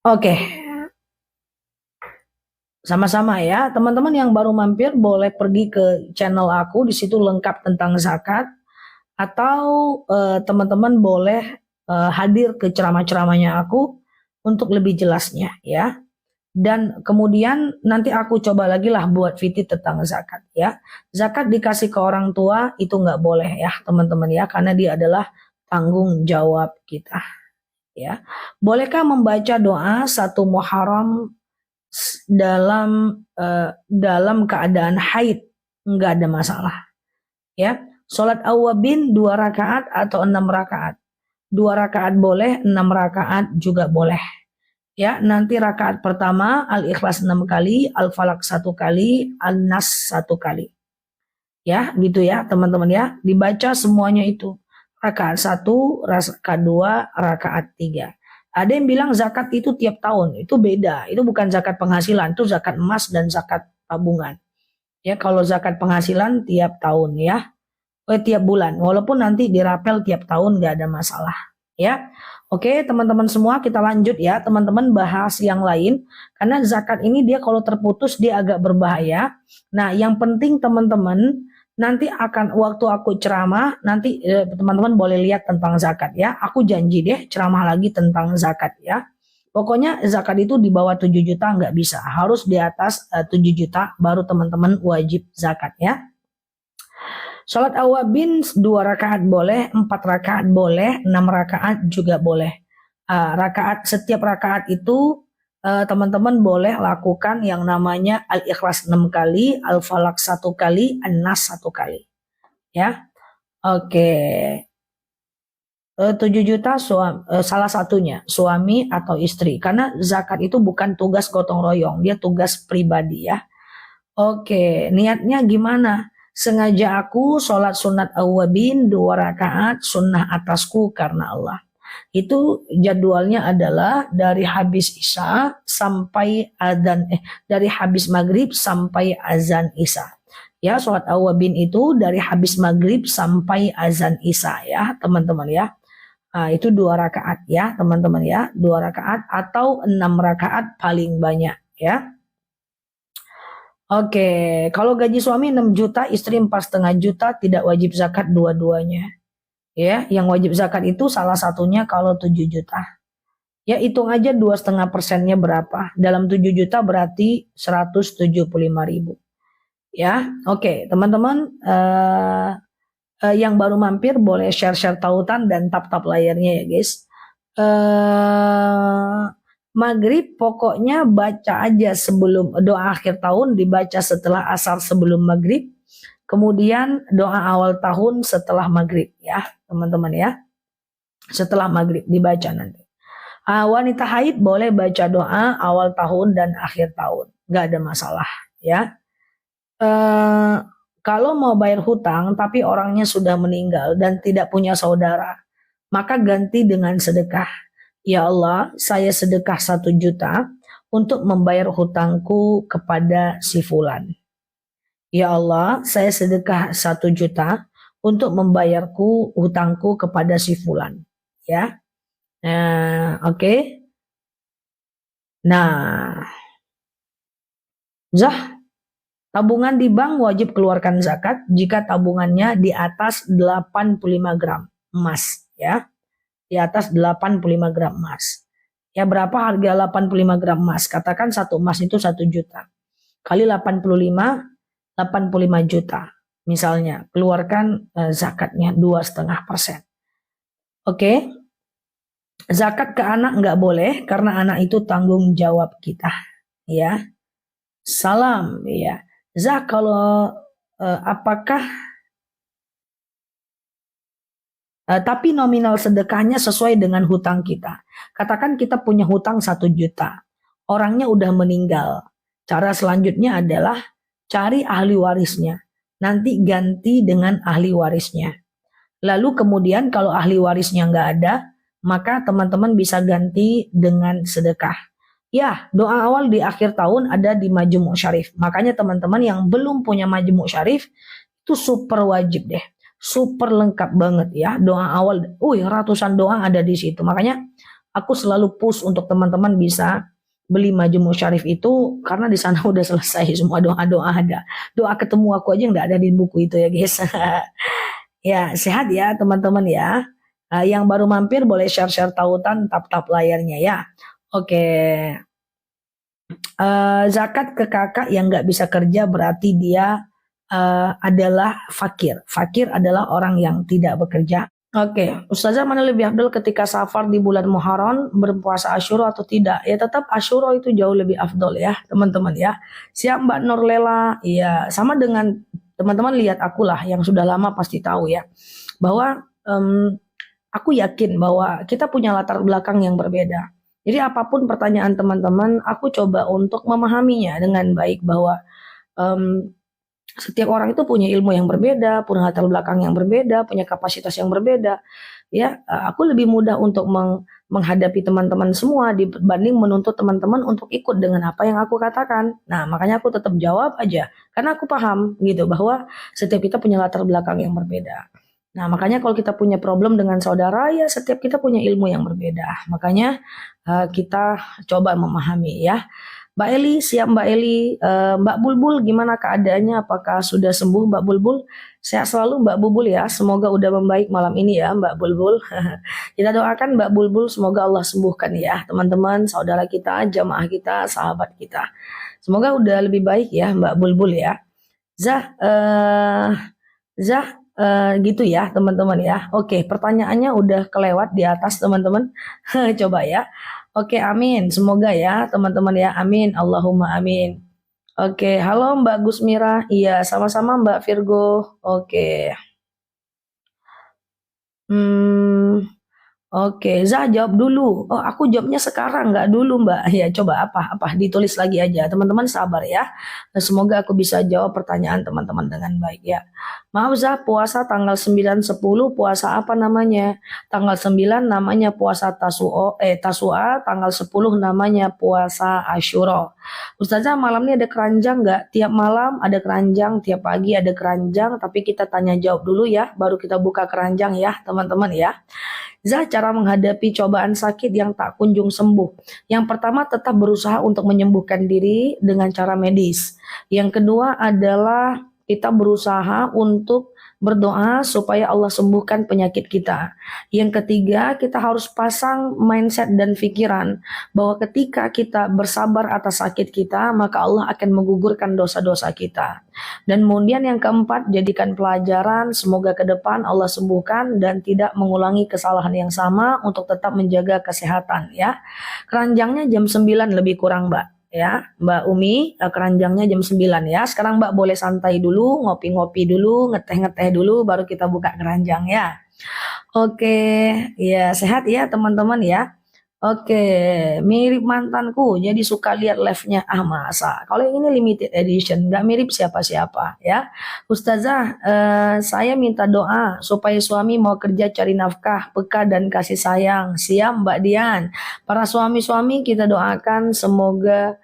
Oke. Sama-sama ya, teman-teman yang baru mampir boleh pergi ke channel aku, di situ lengkap tentang zakat. Atau teman-teman boleh hadir ke ceramah-ceramahnya aku untuk lebih jelasnya ya. Dan kemudian nanti aku coba lagi lah buat VT tentang zakat ya. Zakat dikasih ke orang tua itu nggak boleh ya teman-teman ya, karena dia adalah tanggung jawab kita ya. Bolehkah membaca doa satu Muharram dalam keadaan haid? Nggak ada masalah ya. Sholat awabin 2 rakaat atau 6 rakaat. 2 rakaat boleh, 6 rakaat juga boleh. Ya, nanti rakaat pertama Al-Ikhlas 6 kali, Al-Falaq 1 kali, An-Nas 1 kali. Ya, gitu ya teman-teman ya. Dibaca semuanya itu. Rakaat 1, rakaat 2, rakaat 3. Ada yang bilang zakat itu tiap tahun. Itu beda. Itu bukan zakat penghasilan, itu zakat emas dan zakat tabungan. Ya, kalau zakat penghasilan tiap tahun ya. Tiap bulan, walaupun nanti dirapel tiap tahun nggak ada masalah ya. Oke teman-teman semua, kita lanjut ya teman-teman, bahas yang lain, karena zakat ini dia kalau terputus dia agak berbahaya. Nah yang penting teman-teman, nanti akan waktu aku ceramah nanti teman-teman boleh lihat tentang zakat ya. Aku janji deh ceramah lagi tentang zakat ya. Pokoknya zakat itu di bawah 7 juta nggak bisa, harus di atas 7 juta baru teman-teman wajib zakat ya. Sholat awabin 2 rakaat boleh, 4 rakaat boleh, 6 rakaat juga boleh. Setiap rakaat itu teman-teman boleh lakukan yang namanya Al-Ikhlas 6 kali, Al-Falaq 1 kali, An-Nas 1 kali. Ya, oke. 7 juta salah satunya suami atau istri, karena zakat itu bukan tugas gotong royong, dia tugas pribadi ya. Oke, niatnya gimana? Sengaja aku sholat sunat awabin 2 rakaat sunnah atasku karena Allah. Itu jadwalnya adalah dari habis isya sampai dari habis maghrib sampai azan isya. Ya, sholat awabin itu dari habis maghrib sampai azan isya ya teman-teman ya. Itu 2 rakaat ya teman-teman ya, 2 rakaat atau 6 rakaat paling banyak ya. Oke, kalau gaji suami 6 juta, istri 4,5 juta, tidak wajib zakat dua-duanya. Ya, yang wajib zakat itu salah satunya kalau 7 juta. Ya, hitung aja 2,5%-nya berapa. Dalam 7 juta berarti 175.000. Ya, oke, teman-teman yang baru mampir boleh share-share tautan dan tap-tap layarnya ya, guys. Maghrib pokoknya baca aja sebelum doa akhir tahun, dibaca setelah asar sebelum maghrib, kemudian doa awal tahun setelah maghrib ya teman-teman ya, setelah maghrib dibaca nanti. Wanita haid boleh baca doa awal tahun dan akhir tahun, nggak ada masalah ya. Kalau mau bayar hutang tapi orangnya sudah meninggal dan tidak punya saudara, maka ganti dengan sedekah. Ya Allah, saya sedekah 1 juta untuk membayar hutangku kepada si fulan. Ya Allah, saya sedekah 1 juta untuk membayarku hutangku kepada si fulan. Ya, oke. Nah, tabungan di bank wajib keluarkan zakat jika tabungannya di atas 85 gram emas ya. Di atas 85 gram emas. Ya, berapa harga 85 gram emas? Katakan 1 emas itu 1 juta. Kali 85 juta. Misalnya, keluarkan zakatnya 2,5%. Oke. Zakat ke anak nggak boleh karena anak itu tanggung jawab kita. Ya. Salam ya. Kalau apakah tapi nominal sedekahnya sesuai dengan hutang kita. Katakan kita punya hutang 1 juta. Orangnya udah meninggal. Cara selanjutnya adalah cari ahli warisnya. Nanti ganti dengan ahli warisnya. Lalu kemudian kalau ahli warisnya nggak ada, maka teman-teman bisa ganti dengan sedekah. Ya, doa awal di akhir tahun ada di Majmu' Syarif. Makanya teman-teman yang belum punya Majmu' Syarif, itu super wajib deh. Super lengkap banget ya doa awal. Ratusan doa ada di situ. Makanya aku selalu push untuk teman-teman bisa beli Majmu' Syarif itu karena di sana udah selesai semua doa-doa ada. Doa ketemu aku aja nggak ada di buku itu ya guys. Ya, sehat ya teman-teman ya. Yang baru mampir boleh share-share tautan, tap-tap layarnya ya. Oke. Zakat ke kakak yang nggak bisa kerja berarti dia adalah fakir. Fakir adalah orang yang tidak bekerja. Oke, Ustazah mana lebih afdal ketika safar di bulan Muharram berpuasa Asyura atau tidak? Ya tetap Asyura itu jauh lebih afdal ya teman-teman ya. Siap Mbak Nurlela? Iya, sama dengan teman-teman lihat aku lah yang sudah lama pasti tahu ya. Bahwa aku yakin bahwa kita punya latar belakang yang berbeda. Jadi apapun pertanyaan teman-teman, aku coba untuk memahaminya dengan baik bahwa setiap orang itu punya ilmu yang berbeda, punya latar belakang yang berbeda, punya kapasitas yang berbeda. Ya, aku lebih mudah untuk menghadapi teman-teman semua dibanding menuntut teman-teman untuk ikut dengan apa yang aku katakan. Nah, makanya aku tetap jawab aja karena aku paham gitu bahwa setiap kita punya latar belakang yang berbeda. Nah, makanya kalau kita punya problem dengan saudara, ya setiap kita punya ilmu yang berbeda. Makanya kita coba memahami ya. Mbak Eli, siap Mbak Eli. Mbak Bulbul, gimana keadaannya? Apakah sudah sembuh Mbak Bulbul? Sehat selalu Mbak Bulbul ya. Semoga udah membaik malam ini ya Mbak Bulbul. Kita doakan Mbak Bulbul semoga Allah sembuhkan ya teman-teman, saudara kita, jamaah kita, sahabat kita. Semoga udah lebih baik ya Mbak Bulbul ya. Zah, gitu ya teman-teman ya. Oke, pertanyaannya udah kelewat di atas teman-teman. Coba ya. Oke, amin. Semoga ya teman-teman ya. Amin. Allahumma amin. Oke, halo Mbak Gusmira. Iya, sama-sama Mbak Virgo. Oke. Oke, Zah jawab dulu. Oh, aku jawabnya sekarang, nggak dulu, Mbak. Ya, coba apa? Ditulis lagi aja. Teman-teman sabar ya. Dan semoga aku bisa jawab pertanyaan teman-teman dengan baik ya. Maaf Zah, puasa tanggal 9, 10, puasa apa namanya? Tanggal 9 namanya puasa Tasua, tanggal 10 namanya puasa Asyura. Ustazah, malam ini ada keranjang nggak? Tiap malam ada keranjang, tiap pagi ada keranjang, tapi kita tanya jawab dulu ya, baru kita buka keranjang ya, teman-teman ya. Zah, cara menghadapi cobaan sakit yang tak kunjung sembuh. Yang pertama, tetap berusaha untuk menyembuhkan diri dengan cara medis. Yang kedua adalah kita berusaha untuk berdoa supaya Allah sembuhkan penyakit kita. Yang ketiga, kita harus pasang mindset dan pikiran bahwa ketika kita bersabar atas sakit kita, maka Allah akan menggugurkan dosa-dosa kita. Dan kemudian yang keempat, jadikan pelajaran, semoga ke depan Allah sembuhkan dan tidak mengulangi kesalahan yang sama untuk tetap menjaga kesehatan ya. Keranjangnya jam 9 lebih kurang Mbak. Ya, Mbak Umi, keranjangnya jam 9 ya. Sekarang Mbak boleh santai dulu, ngopi-ngopi dulu, ngeteh-ngeteh dulu, baru kita buka keranjang ya. Oke, ya sehat ya teman-teman ya. Oke, mirip mantanku, jadi suka lihat live-nya. Ah masa, kalau yang ini limited edition, nggak mirip siapa-siapa ya. Ustazah, saya minta doa supaya suami mau kerja cari nafkah, peka dan kasih sayang. Siap Mbak Dian. Para suami-suami kita doakan semoga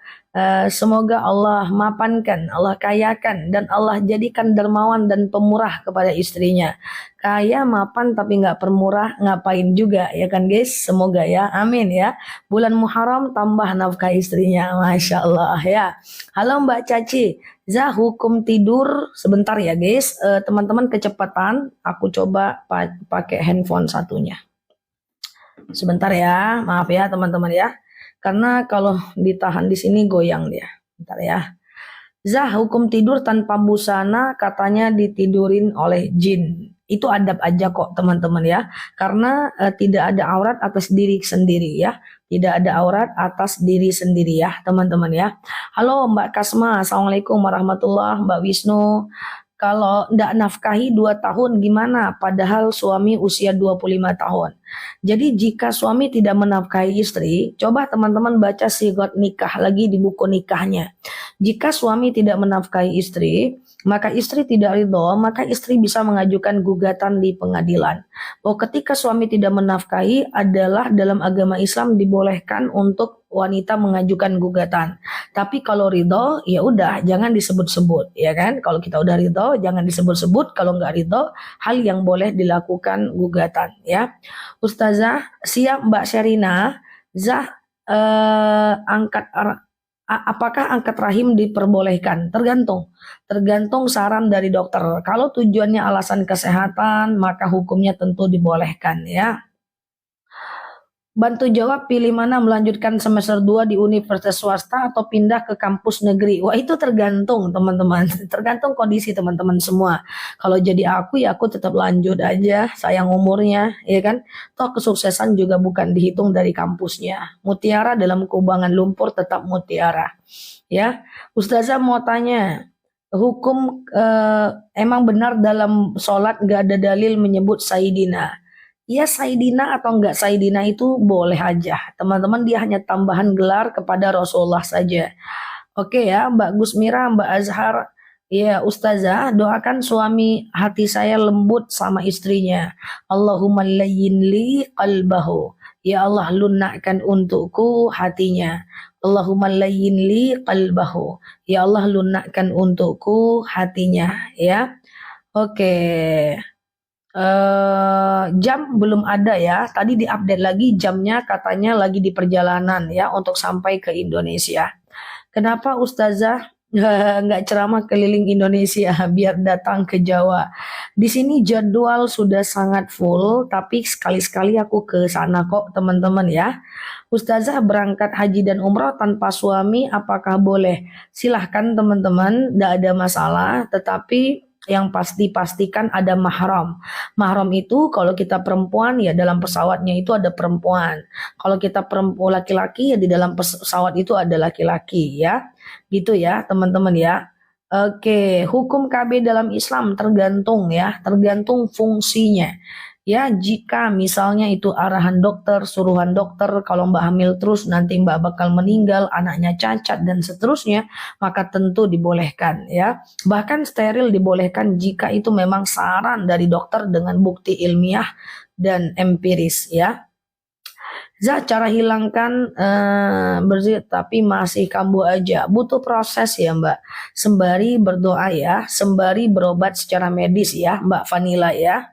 Allah mapankan, Allah kayakan, dan Allah jadikan dermawan dan pemurah kepada istrinya. Kaya, mapan, tapi nggak permurah, ngapain juga ya kan guys? Semoga ya, amin ya. Bulan Muharram tambah nafkah istrinya, Masya Allah ya. Halo Mbak Caci, Zah hukum tidur, sebentar ya guys. Teman-teman kecepatan, aku coba pakai handphone satunya. Sebentar ya, maaf ya teman-teman ya. Karena kalau ditahan di sini goyang dia. Bentar ya. Zah, hukum tidur tanpa busana katanya ditidurin oleh jin. Itu adab aja kok teman-teman ya. Karena tidak ada aurat atas diri sendiri ya. Tidak ada aurat atas diri sendiri ya teman-teman ya. Halo Mbak Kasma, Assalamualaikum warahmatullahi Mbak Wisnu. Kalau ndak nafkahi 2 tahun gimana? Padahal suami usia 25 tahun. Jadi jika suami tidak menafkahi istri, coba teman-teman baca sigot nikah lagi di buku nikahnya. Jika suami tidak menafkahi istri, maka istri tidak ridho, maka istri bisa mengajukan gugatan di pengadilan. Bahwa ketika suami tidak menafkahi adalah dalam agama Islam dibolehkan untuk wanita mengajukan gugatan. Tapi kalau ridho, ya udah jangan disebut-sebut, ya kan? Kalau kita udah ridho, jangan disebut-sebut. Kalau nggak ridho, hal yang boleh dilakukan gugatan, ya. Ustazah, siap Mbak Sherina. Zah, apakah angkat rahim diperbolehkan? Tergantung saran dari dokter. Kalau tujuannya alasan kesehatan, maka hukumnya tentu dibolehkan ya. Bantu jawab, pilih mana, melanjutkan semester 2 di universitas swasta atau pindah ke kampus negeri. Wah, itu tergantung teman-teman. Tergantung kondisi teman-teman semua. Kalau jadi aku ya aku tetap lanjut aja, sayang umurnya, ya kan? Toh kesuksesan juga bukan dihitung dari kampusnya. Mutiara dalam kubangan lumpur tetap mutiara. Ya, Ustazah mau tanya, hukum emang benar dalam sholat gak ada dalil menyebut Sayyidina? Ya Saidina atau enggak Saidina itu boleh aja. Teman-teman, dia hanya tambahan gelar kepada Rasulullah saja. Oke ya, Mbak Gusmira, Mbak Azhar, ya Ustazah, doakan suami hati saya lembut sama istrinya. Allahumma layyin li qalbahu. Ya Allah, lunakkan untukku hatinya. Allahumma layyin li qalbahu. Ya Allah, lunakkan untukku hatinya. Ya, oke. Jam belum ada ya. Tadi diupdate lagi jamnya, katanya lagi di perjalanan ya untuk sampai ke Indonesia. Kenapa Ustazah nggak ceramah keliling Indonesia biar datang ke Jawa? Di sini jadwal sudah sangat full, tapi sekali-sekali aku ke sana kok teman-teman ya. Ustazah berangkat haji dan umroh tanpa suami, apakah boleh? Silahkan teman-teman, tidak ada masalah, tetapi yang pasti pastikan ada mahram. Mahram itu kalau kita perempuan ya dalam pesawatnya itu ada perempuan. Kalau kita perempuan laki-laki ya di dalam pesawat itu ada laki-laki ya. Gitu ya teman-teman ya. Oke, hukum KB dalam Islam tergantung ya, tergantung fungsinya. Ya, jika misalnya itu arahan dokter, suruhan dokter, kalau Mbak hamil terus nanti Mbak bakal meninggal, anaknya cacat dan seterusnya, maka tentu dibolehkan ya. Bahkan steril dibolehkan jika itu memang saran dari dokter dengan bukti ilmiah dan empiris ya. Cara hilangkan berzit tapi masih kambuh aja, butuh proses ya Mbak. Sembari berdoa ya, sembari berobat secara medis ya Mbak Vanila ya.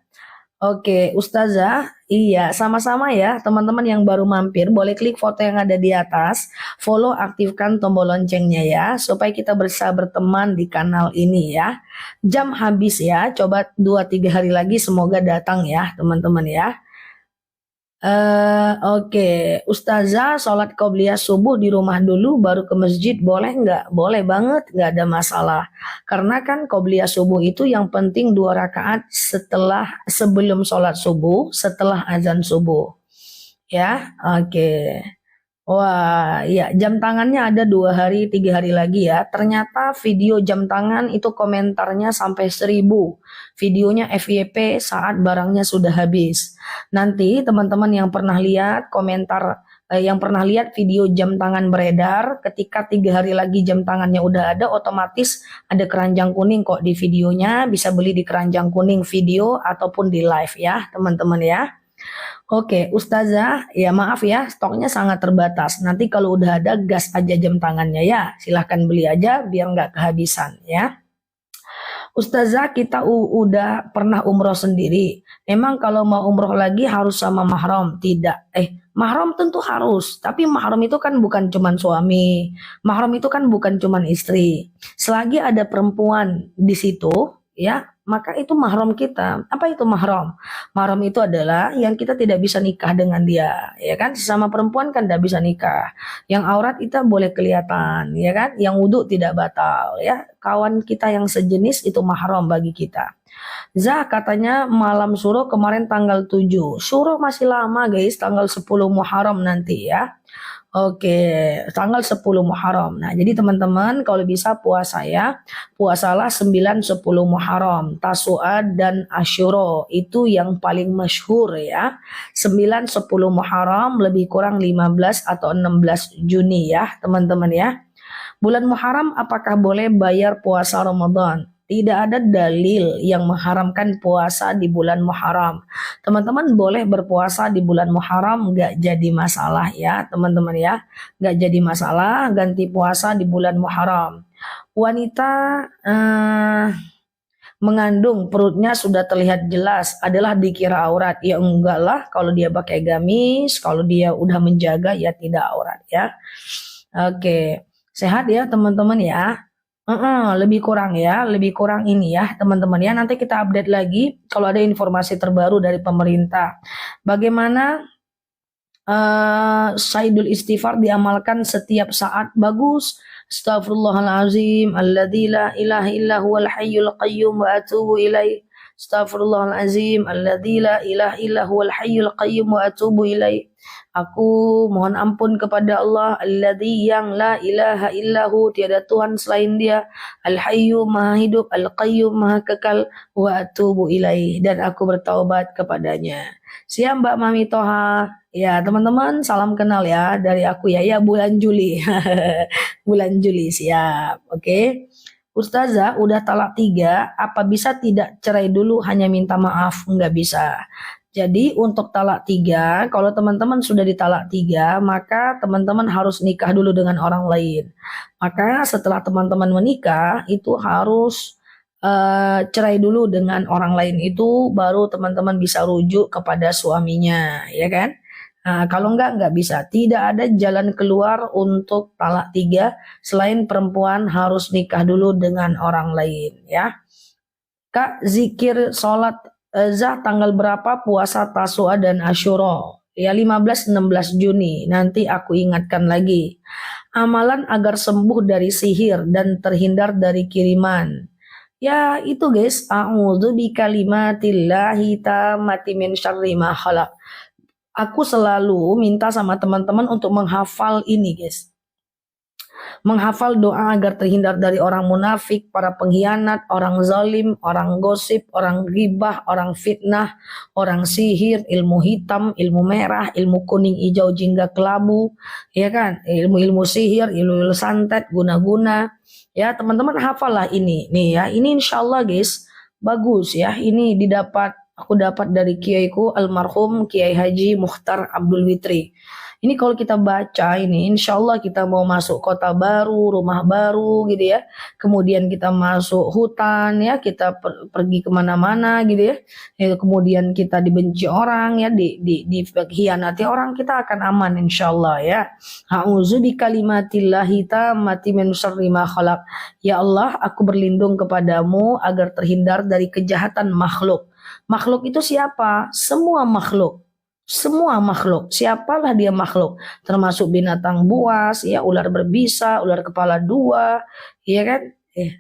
Oke, Ustazah, iya sama-sama ya teman-teman yang baru mampir, boleh klik foto yang ada di atas, follow, aktifkan tombol loncengnya ya, supaya kita bisa berteman di kanal ini ya. Jam habis ya, coba 2-3 hari lagi semoga datang ya teman-teman ya. Oke, Ustazah, sholat qobliyah subuh di rumah dulu baru ke masjid boleh nggak? Boleh banget, nggak ada masalah. Karena kan qobliyah subuh itu yang penting 2 rakaat sebelum sholat subuh, setelah azan subuh. Ya, oke. Wah, ya jam tangannya ada 2 hari 3 hari lagi ya. Ternyata video jam tangan itu komentarnya sampai 1000. Videonya FYP saat barangnya sudah habis. Nanti teman-teman yang pernah lihat yang pernah lihat video jam tangan beredar, ketika 3 hari lagi jam tangannya udah ada, otomatis ada keranjang kuning kok di videonya. Bisa beli di keranjang kuning video ataupun di live ya teman-teman ya. Oke, Ustazah, ya maaf ya, stoknya sangat terbatas. Nanti kalau udah ada, gas aja jam tangannya ya. Silahkan beli aja biar nggak kehabisan ya. Ustazah, kita udah pernah umroh sendiri. Emang kalau mau umroh lagi harus sama mahram? Tidak. Mahram tentu harus. Tapi mahram itu kan bukan cuman suami. Mahram itu kan bukan cuman istri. Selagi ada perempuan di situ, ya, maka itu mahram kita. Apa itu mahram? Mahram itu adalah yang kita tidak bisa nikah dengan dia, ya kan? Sesama perempuan kan tidak bisa nikah. Yang aurat kita boleh kelihatan, ya kan? Yang wudhu tidak batal, ya. Kawan kita yang sejenis itu mahram bagi kita. Zah katanya malam suruh kemarin tanggal 7. Suruh masih lama guys, tanggal 10 Muharram nanti ya. Oke, tanggal 10 Muharram. Nah, jadi teman-teman kalau bisa puasa ya. Puasalah 9, 10 Muharram, Tasu'a dan Asyura. Itu yang paling masyhur ya. 9, 10 Muharram lebih kurang 15 atau 16 Juni ya, teman-teman ya. Bulan Muharram apakah boleh bayar puasa Ramadan? Tidak ada dalil yang mengharamkan puasa di bulan Muharram. Teman-teman boleh berpuasa di bulan Muharram, nggak jadi masalah ya teman-teman ya. Nggak jadi masalah ganti puasa di bulan Muharram. Wanita mengandung, perutnya sudah terlihat jelas, adalah dikira aurat. Ya enggak lah, kalau dia pakai gamis, kalau dia udah menjaga ya tidak aurat ya. Oke, sehat ya teman-teman ya. Lebih kurang ya, lebih kurang ini ya teman-teman ya. Nanti kita update lagi kalau ada informasi terbaru dari pemerintah. Bagaimana Saidul Istighfar diamalkan setiap saat? Bagus. Astaghfirullahalazim alladzi la ilaha illa huwal hayyul qayyum wa atubu ilaih. Astaghfirullahalazim alladzi la ilaha illa huwal hayyul qayyum wa atubu ilaih. Aku mohon ampun kepada Allah alladzi yang la ilaha illahu, tiada Tuhan selain Dia, al-hayyu maha hidup, al-qayyum maha kekal, wa atubu ilaih, dan aku bertaubat kepadanya. Siap Mbak Mami Toha. Ya teman-teman, salam kenal ya dari aku ya. Ya bulan Juli. Bulan Juli siap. Oke. Ustazah udah talak 3, apa bisa tidak cerai dulu hanya minta maaf? Enggak bisa. Jadi untuk talak 3, kalau teman-teman sudah ditalak 3, maka teman-teman harus nikah dulu dengan orang lain. Maka setelah teman-teman menikah, itu harus cerai dulu dengan orang lain, itu baru teman-teman bisa rujuk kepada suaminya, ya kan? Nah, kalau enggak bisa. Tidak ada jalan keluar untuk talak 3 selain perempuan harus nikah dulu dengan orang lain ya. Kak, zikir sholat Zah tanggal berapa puasa Tasua dan Asyura? Ya 15-16 Juni. Nanti aku ingatkan lagi. Amalan agar sembuh dari sihir dan terhindar dari kiriman. Ya itu guys, a'udzu bikalimatillahi tammati min syarri ma khalaq. Aku selalu minta sama teman-teman untuk menghafal ini guys. Menghafal doa agar terhindar dari orang munafik, para pengkhianat, orang zalim, orang gosip, orang ghibah, orang fitnah, orang sihir, ilmu hitam, ilmu merah, ilmu kuning, hijau, jingga, kelabu, ya kan? Ilmu-ilmu sihir, ilmu santet, guna-guna. Ya, teman-teman hafallah ini. Nih ya, ini insyaallah guys, bagus ya. Ini aku dapat dari kiaiku almarhum Kiai Haji Mukhtar Abdul Witri. Ini kalau kita baca ini, insya Allah kita mau masuk kota baru, rumah baru gitu ya. Kemudian kita masuk hutan ya, kita pergi kemana-mana gitu ya. Kemudian kita dibenci orang ya, dikhianati orang, kita akan aman insya Allah ya. A'udzu bikalimatillahi tammati min syarri ma khalaq. Ya Allah, aku berlindung kepadamu agar terhindar dari kejahatan makhluk. Makhluk itu siapa? Semua makhluk. Semua makhluk, siapalah dia makhluk, termasuk binatang buas, ya ular berbisa, ular kepala 2, ya kan,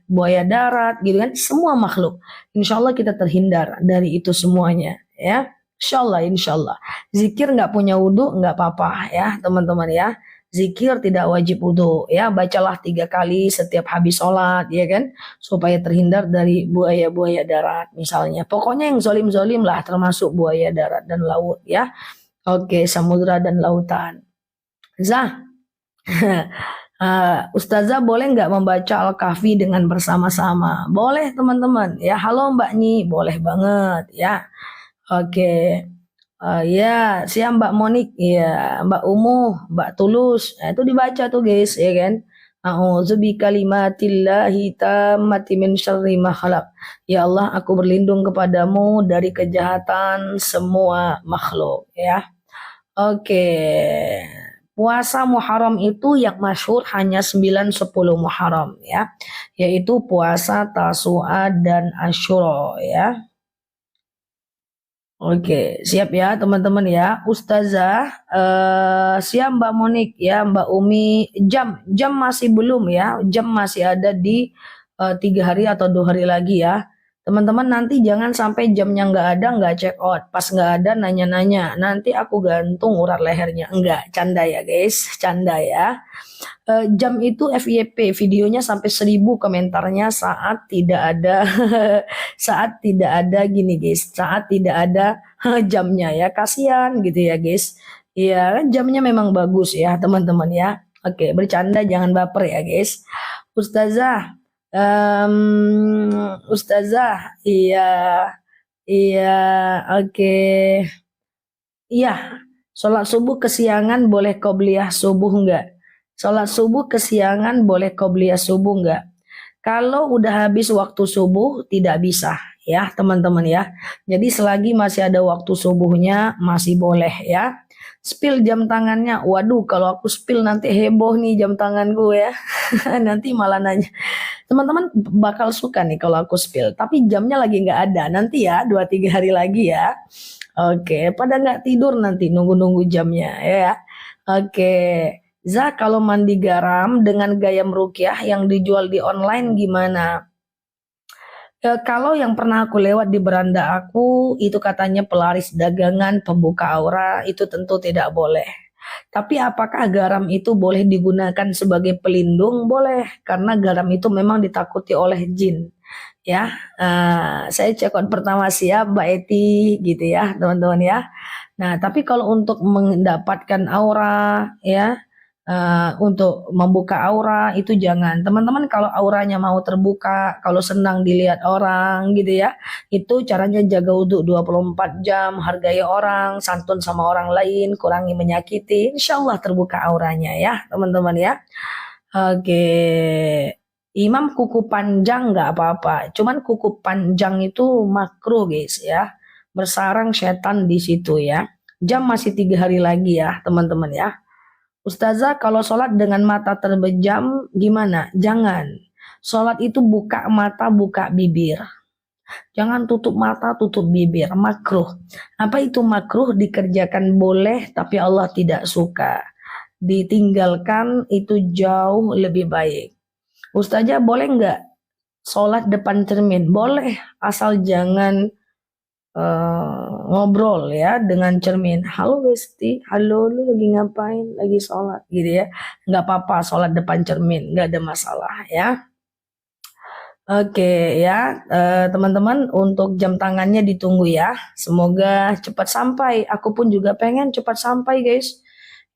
buaya darat, gitu kan, semua makhluk. Insya Allah kita terhindar dari itu semuanya, ya. Insya Allah. Zikir nggak punya wudhu nggak apa-apa, ya teman-teman ya. Zikir tidak wajib wudhu ya, bacalah 3 kali setiap habis sholat ya kan, supaya terhindar dari buaya-buaya darat misalnya. Pokoknya yang zolim-zolim lah, termasuk buaya darat dan laut ya. Oke, samudra dan lautan. Zah, Ustazah boleh nggak membaca Al-Kahfi dengan bersama-sama? Boleh teman-teman ya. Halo Mbak Nyi, boleh banget ya. Oke. Ya, siap Mbak Monik, ya, Mbak Umuh, Mbak Tulus. Nah, itu dibaca tuh guys, ya kan? A'udzu bikalimatillahi tammati min syarri ma khalaq. Ya Allah, aku berlindung kepadamu dari kejahatan semua makhluk, ya. Oke. Puasa Muharram itu yang masyhur hanya 9-10 Muharram, ya. Yaitu puasa Tasu'a dan Asyura, ya. Oke, siap ya teman-teman ya. Ustazah, siap Mbak Monik ya, Mbak Umi. Jam masih belum ya. Jam masih ada di 3 hari atau 2 hari lagi ya. Teman-teman nanti jangan sampai jamnya nggak ada, nggak check out. Pas nggak ada nanya-nanya. Nanti aku gantung urat lehernya. Enggak, canda ya guys, canda ya. Jam itu FYP, videonya sampai 1000 komentarnya saat tidak ada saat tidak ada gini guys, saat tidak ada jamnya ya, kasihan gitu ya guys. Iya kan jamnya memang bagus ya teman-teman ya. Oke, bercanda jangan baper ya guys. Ustazah, Ustazah, iya, iya, oke, iya. Sholat subuh kesiangan boleh qobliyah subuh enggak? Sholat subuh kesiangan boleh qobliyah subuh enggak? Kalau udah habis waktu subuh tidak bisa ya teman-teman ya. Jadi selagi masih ada waktu subuhnya masih boleh ya. Spill jam tangannya. Waduh, kalau aku spill nanti heboh nih jam tanganku ya. Nanti malah nanya. Teman-teman bakal suka nih kalau aku spill. Tapi jamnya lagi nggak ada. Nanti ya 2-3 hari lagi ya. Oke, pada nggak tidur nanti nunggu-nunggu jamnya ya. Oke. Za, kalau mandi garam dengan gaya meruqyah yang dijual di online gimana? Kalau yang pernah aku lewat di beranda aku, itu katanya pelaris dagangan, pembuka aura, itu tentu tidak boleh. Tapi apakah garam itu boleh digunakan sebagai pelindung? Boleh, karena garam itu memang ditakuti oleh jin. Ya, saya cekot pertama siap, Mbak Eti, gitu ya, teman-teman ya. Nah, tapi kalau untuk mendapatkan aura, ya, untuk membuka aura itu jangan. Teman-teman kalau auranya mau terbuka, kalau senang dilihat orang gitu ya, itu caranya jaga wudhu 24 jam, hargai orang, santun sama orang lain, kurangi menyakiti, insya Allah terbuka auranya ya teman-teman ya. Oke, Imam kuku panjang nggak apa-apa, cuman kuku panjang itu makruh guys ya, bersarang setan di situ ya. Jam masih 3 hari lagi ya teman-teman ya. Ustazah, kalau sholat dengan mata terbejam gimana? Jangan. Sholat itu buka mata, buka bibir. Jangan tutup mata, tutup bibir. Makruh. Apa itu makruh? Dikerjakan boleh, tapi Allah tidak suka. Ditinggalkan itu jauh lebih baik. Ustazah, boleh nggak sholat depan cermin? Boleh, asal jangan ngobrol ya dengan cermin. Halo Besti, halo lu lagi ngapain? Lagi sholat gitu ya. Nggak apa-apa sholat depan cermin, nggak ada masalah ya. Oke ya, teman-teman untuk jam tangannya ditunggu ya. Semoga cepat sampai. Aku pun juga pengen cepat sampai guys.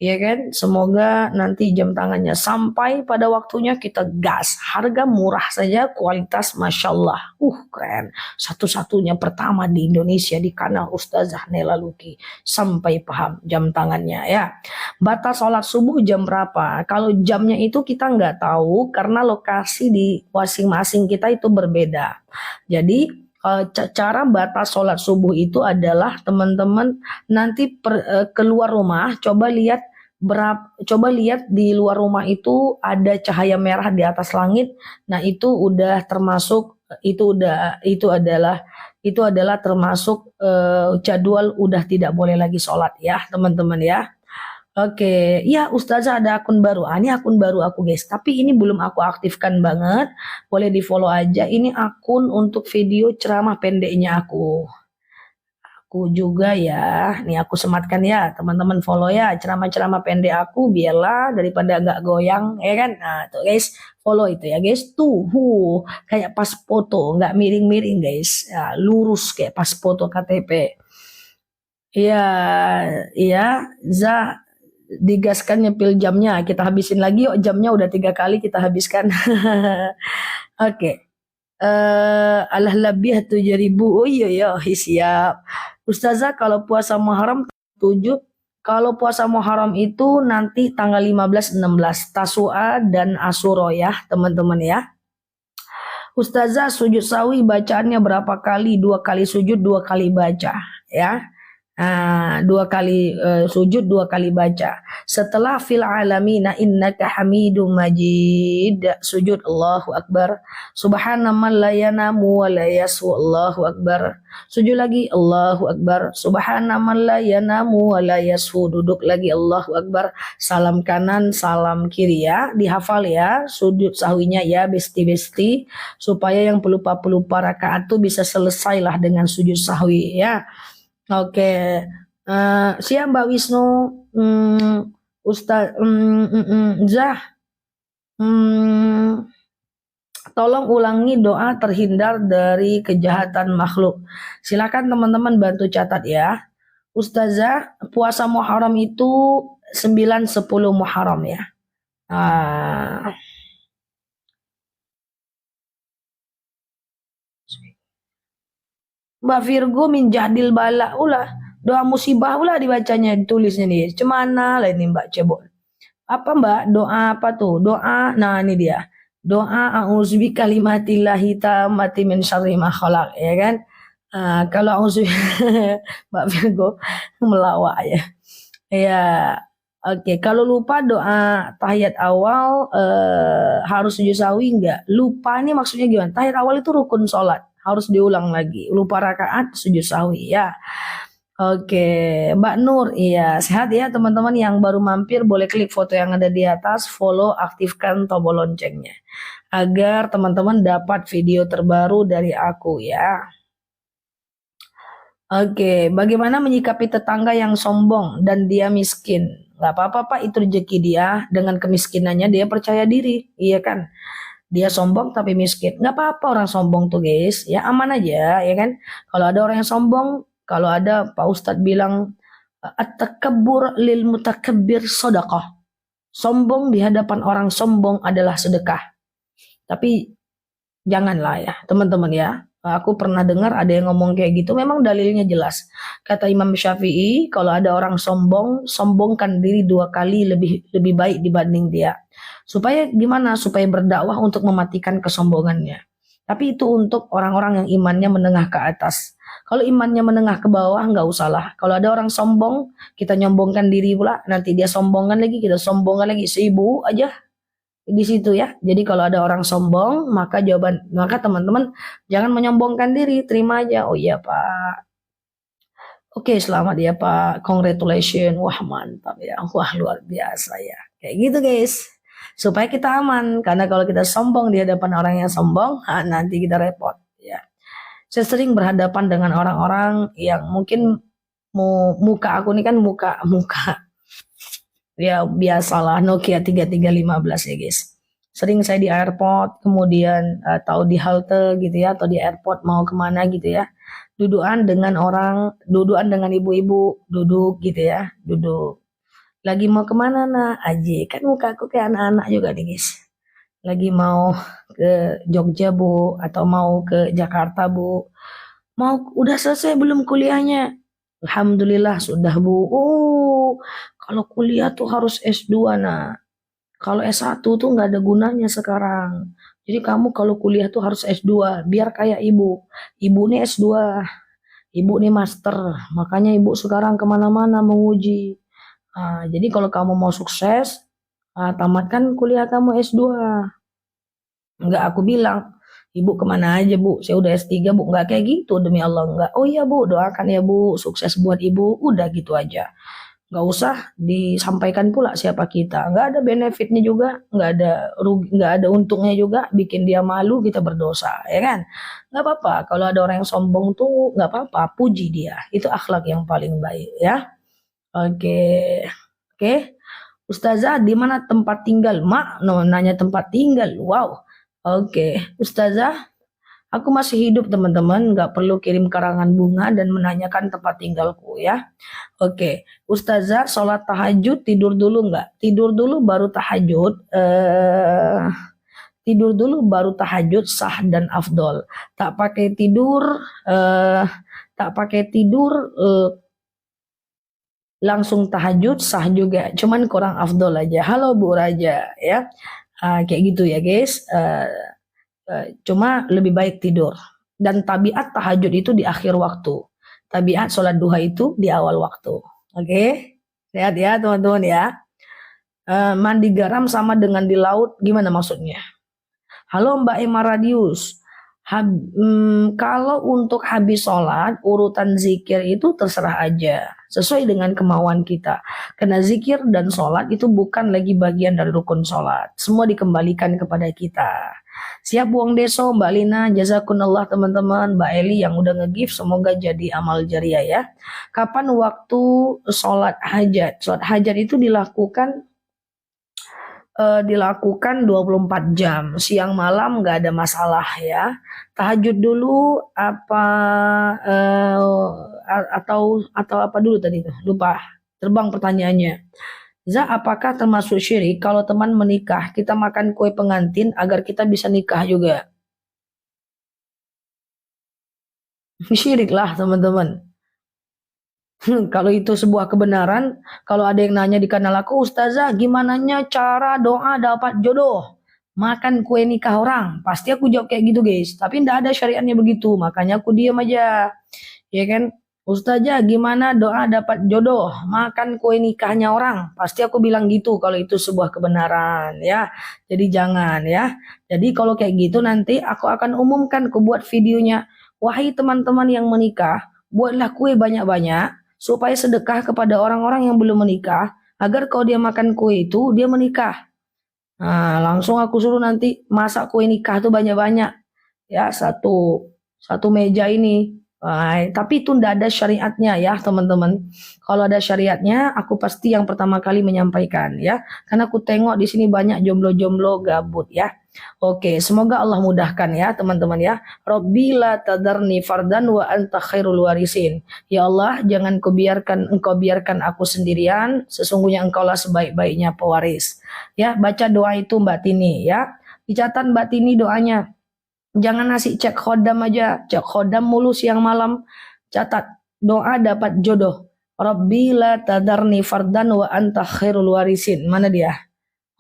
Ya kan, semoga nanti jam tangannya sampai pada waktunya kita gas. Harga murah saja, kualitas Masya Allah. Keren. Satu-satunya pertama di Indonesia di kanal Ustazah Nela Luki. Sampai paham jam tangannya ya. Batas sholat subuh jam berapa? Kalau jamnya itu kita nggak tahu karena lokasi di masing-masing kita itu berbeda. Jadi cara batas sholat subuh itu adalah teman-teman nanti keluar rumah coba lihat di luar rumah itu ada cahaya merah di atas langit. Nah, itu udah termasuk itu adalah termasuk jadwal udah tidak boleh lagi sholat ya, teman-teman ya. Oke, ya Ustazah ada akun baru. Ini akun baru aku guys, tapi ini belum aku aktifkan banget. Boleh di follow aja. Ini akun untuk video ceramah pendeknya aku. Aku juga ya, nih aku sematkan ya teman-teman follow ya ceramah-ceramah pendek aku biarlah daripada nggak goyang ya kan. Nah tuh guys follow itu ya guys tuh kayak pas foto nggak miring-miring guys ya, lurus kayak pas foto KTP. Iya, iya, Za digaskan nyepil jamnya. Kita habisin lagi yuk jamnya udah 3 kali kita habiskan. Oke. Alah lebih 7.000. Oh iya ya, siap. Ustazah kalau puasa Muharram 7, kalau puasa Muharram itu nanti tanggal 15 16 Tasua dan Asyura ya, teman-teman ya. Ustazah sujud sawi bacaannya berapa kali? 2 kali sujud, 2 kali baca ya. 2 kali sujud, 2 kali baca. Setelah fil alamina innaka hamidum majid, sujud Allahu Akbar. Subhanaman la yanamu wa la yasu, Allahu Akbar. Sujud lagi Allahu Akbar. Subhanaman la yanamu wa la yasu, duduk lagi Allahu Akbar. Salam kanan, salam kiri ya. Dihafal ya sujud sahwinya ya besti-besti. Supaya yang pelupa-pelupa rakaat tuh bisa selesailah dengan sujud sahwi ya. Oke, siap Mbak Wisnu, Ustaz Zah, tolong ulangi doa terhindar dari kejahatan makhluk. Silakan teman-teman bantu catat ya. Ustazah, puasa Muharram itu 9-10 Muharram ya. Mbak Virgo min jahdil bala ulah doa musibah ulah dibacanya ditulisnya nih cemana lah ini Mbak Cebol apa Mbak doa apa tuh doa nah ini dia Doa a'udzubi kalimatillahi tammati min syarri ma khalaq, ya kan? Kalau a'udzubi Mbak Virgo melawak ya. Ya, oke. Kalau lupa doa tahiyat awal harus sujud sawi enggak? Lupa ini maksudnya gimana? Tahiyat awal itu rukun sholat, harus diulang lagi. Lupa rakaat sujud sawi ya. Oke, Mbak Nur, iya sehat ya teman-teman yang baru mampir boleh klik foto yang ada di atas, follow, aktifkan tombol loncengnya agar teman-teman dapat video terbaru dari aku ya. Oke, bagaimana menyikapi tetangga yang sombong dan dia miskin? Gak apa-apa Pak, itu rezeki dia. Dengan kemiskinannya dia percaya diri, iya kan? Dia sombong tapi miskin. Gak apa-apa orang sombong tuh guys, ya aman aja, ya kan? Kalau ada orang yang sombong, kalau ada Pak Ustadz bilang, at-takabbur lil mutakabbir sedekah. Sombong di hadapan orang sombong adalah sedekah. Tapi janganlah ya teman-teman ya. Aku pernah dengar ada yang ngomong kayak gitu, memang dalilnya jelas. Kata Imam Syafi'i, kalau ada orang sombong, sombongkan diri 2 kali lebih baik dibanding dia. Supaya gimana? Supaya berdakwah untuk mematikan kesombongannya. Tapi itu untuk orang-orang yang imannya menengah ke atas. Kalau imannya menengah ke bawah, nggak usahlah. Kalau ada orang sombong, kita nyombongkan diri pula. Nanti dia sombongkan lagi, kita sombongkan lagi. Sibuk aja di situ ya. Jadi kalau ada orang sombong, maka teman-teman jangan menyombongkan diri, terima aja. Oh iya Pak. Oke, selamat ya Pak. Congratulations. Wah, mantap ya. Wah, luar biasa ya. Kayak gitu guys. Supaya kita aman, karena kalau kita sombong di hadapan orang yang sombong, nanti kita repot ya. Saya sering berhadapan dengan orang-orang yang mungkin muka aku ini kan muka ya biasalah Nokia 3315 ya guys. Sering saya di airport, kemudian atau di halte gitu ya, atau di airport mau kemana gitu ya. Dudukan dengan ibu-ibu, duduk gitu ya, duduk. Lagi mau kemana nak? Aji, kan muka aku kayak anak-anak juga nih guys. Lagi mau ke Jogja Bu, atau mau ke Jakarta Bu. Udah selesai belum kuliahnya? Alhamdulillah sudah Bu. Oh, kalau kuliah tuh harus S2 nah. Kalau S1 tuh nggak ada gunanya sekarang. Jadi kamu kalau kuliah tuh harus S2 biar kayak ibu. Ibu nih S2, ibu nih master. Makanya ibu sekarang kemana-mana menguji. Jadi kalau kamu mau sukses, tamatkan kuliah kamu S2. Enggak, aku bilang, ibu kemana aja Bu, saya udah S3 Bu. Enggak kayak gitu, demi Allah enggak. Oh iya Bu, doakan ya Bu, sukses buat ibu. Udah gitu aja. Nggak usah disampaikan pula siapa kita. Nggak ada benefitnya juga, nggak ada untungnya juga, bikin dia malu, kita berdosa, ya kan? Nggak apa-apa. Kalau ada orang yang sombong tuh nggak apa-apa, puji dia. Itu akhlak yang paling baik, ya. Oke, oke. Ustazah, di mana tempat tinggal? Mak, no, nanya tempat tinggal. Wow. Oke, Ustazah, aku masih hidup teman-teman, nggak perlu kirim karangan bunga dan menanyakan tempat tinggalku ya. Oke, Ustazah sholat tahajud tidur dulu nggak? Tidur dulu baru tahajud. Tidur dulu baru tahajud sah dan afdol. Tak pakai tidur, tak pakai tidur langsung tahajud sah juga. Cuman kurang afdol aja. Halo Bu Raja ya. Kayak gitu ya guys. Cuma lebih baik tidur. Dan tabiat tahajud itu di akhir waktu. Tabiat sholat duha itu di awal waktu. Oke? Sehat ya teman-teman ya. Mandi garam sama dengan di laut, gimana maksudnya? Halo Mbak Emma Radius. Kalau untuk habis sholat, urutan zikir itu terserah aja. Sesuai dengan kemauan kita. Karena zikir dan sholat itu bukan lagi bagian dari rukun sholat. Semua dikembalikan kepada kita. Siap buang deso Mbak Lina, jazakunallah teman-teman. Mbak Eli yang udah nge-gift, semoga jadi amal jariah ya. Kapan waktu sholat hajat? Sholat hajat itu dilakukan 24 jam, siang malam nggak ada masalah ya. Tahajud dulu atau apa dulu tadi tuh, lupa, terbang pertanyaannya. Apakah termasuk syirik kalau teman menikah kita makan kue pengantin agar kita bisa nikah juga? Syirik lah teman-teman. Kalau itu sebuah kebenaran, kalau ada yang nanya di kanal aku, Ustazah, gimana cara doa dapat jodoh? makan kue nikah orang. Pasti aku jawab kayak gitu guys. Tapi ndak ada syariatnya begitu. Makanya aku diam aja. Ya kan? Ustazah gimana doa dapat jodoh? Makan kue nikahnya orang. Pasti aku bilang gitu kalau itu sebuah kebenaran ya. Jadi jangan ya. Jadi kalau kayak gitu nanti aku akan umumkan, aku buat videonya. Wahai teman-teman yang menikah, buatlah kue banyak-banyak supaya sedekah kepada orang-orang yang belum menikah agar kalau dia makan kue itu dia menikah. Nah, langsung aku suruh nanti masak kue nikah tuh banyak-banyak. Ya, satu satu meja ini. Tapi itu ndak ada syariatnya ya, teman-teman. Kalau ada syariatnya, aku pasti yang pertama kali menyampaikan ya. Karena aku tengok di sini banyak jomblo-jomblo gabut ya. Oke, semoga Allah mudahkan ya, teman-teman ya. Rabbi la tadarni fardan wa anta khairul warisin. Ya Allah, jangan engkau biarkan aku sendirian, sesungguhnya engkaulah sebaik-baiknya pewaris. Ya, baca doa itu Mbak Tini ya. Dicatat Mbak Tini doanya. Jangan nasi cek khodam aja, cek khodam mulu siang malam. Catat, doa dapat jodoh. Rabbi la tadarni fardan wa anta khairul warisin. Mana dia?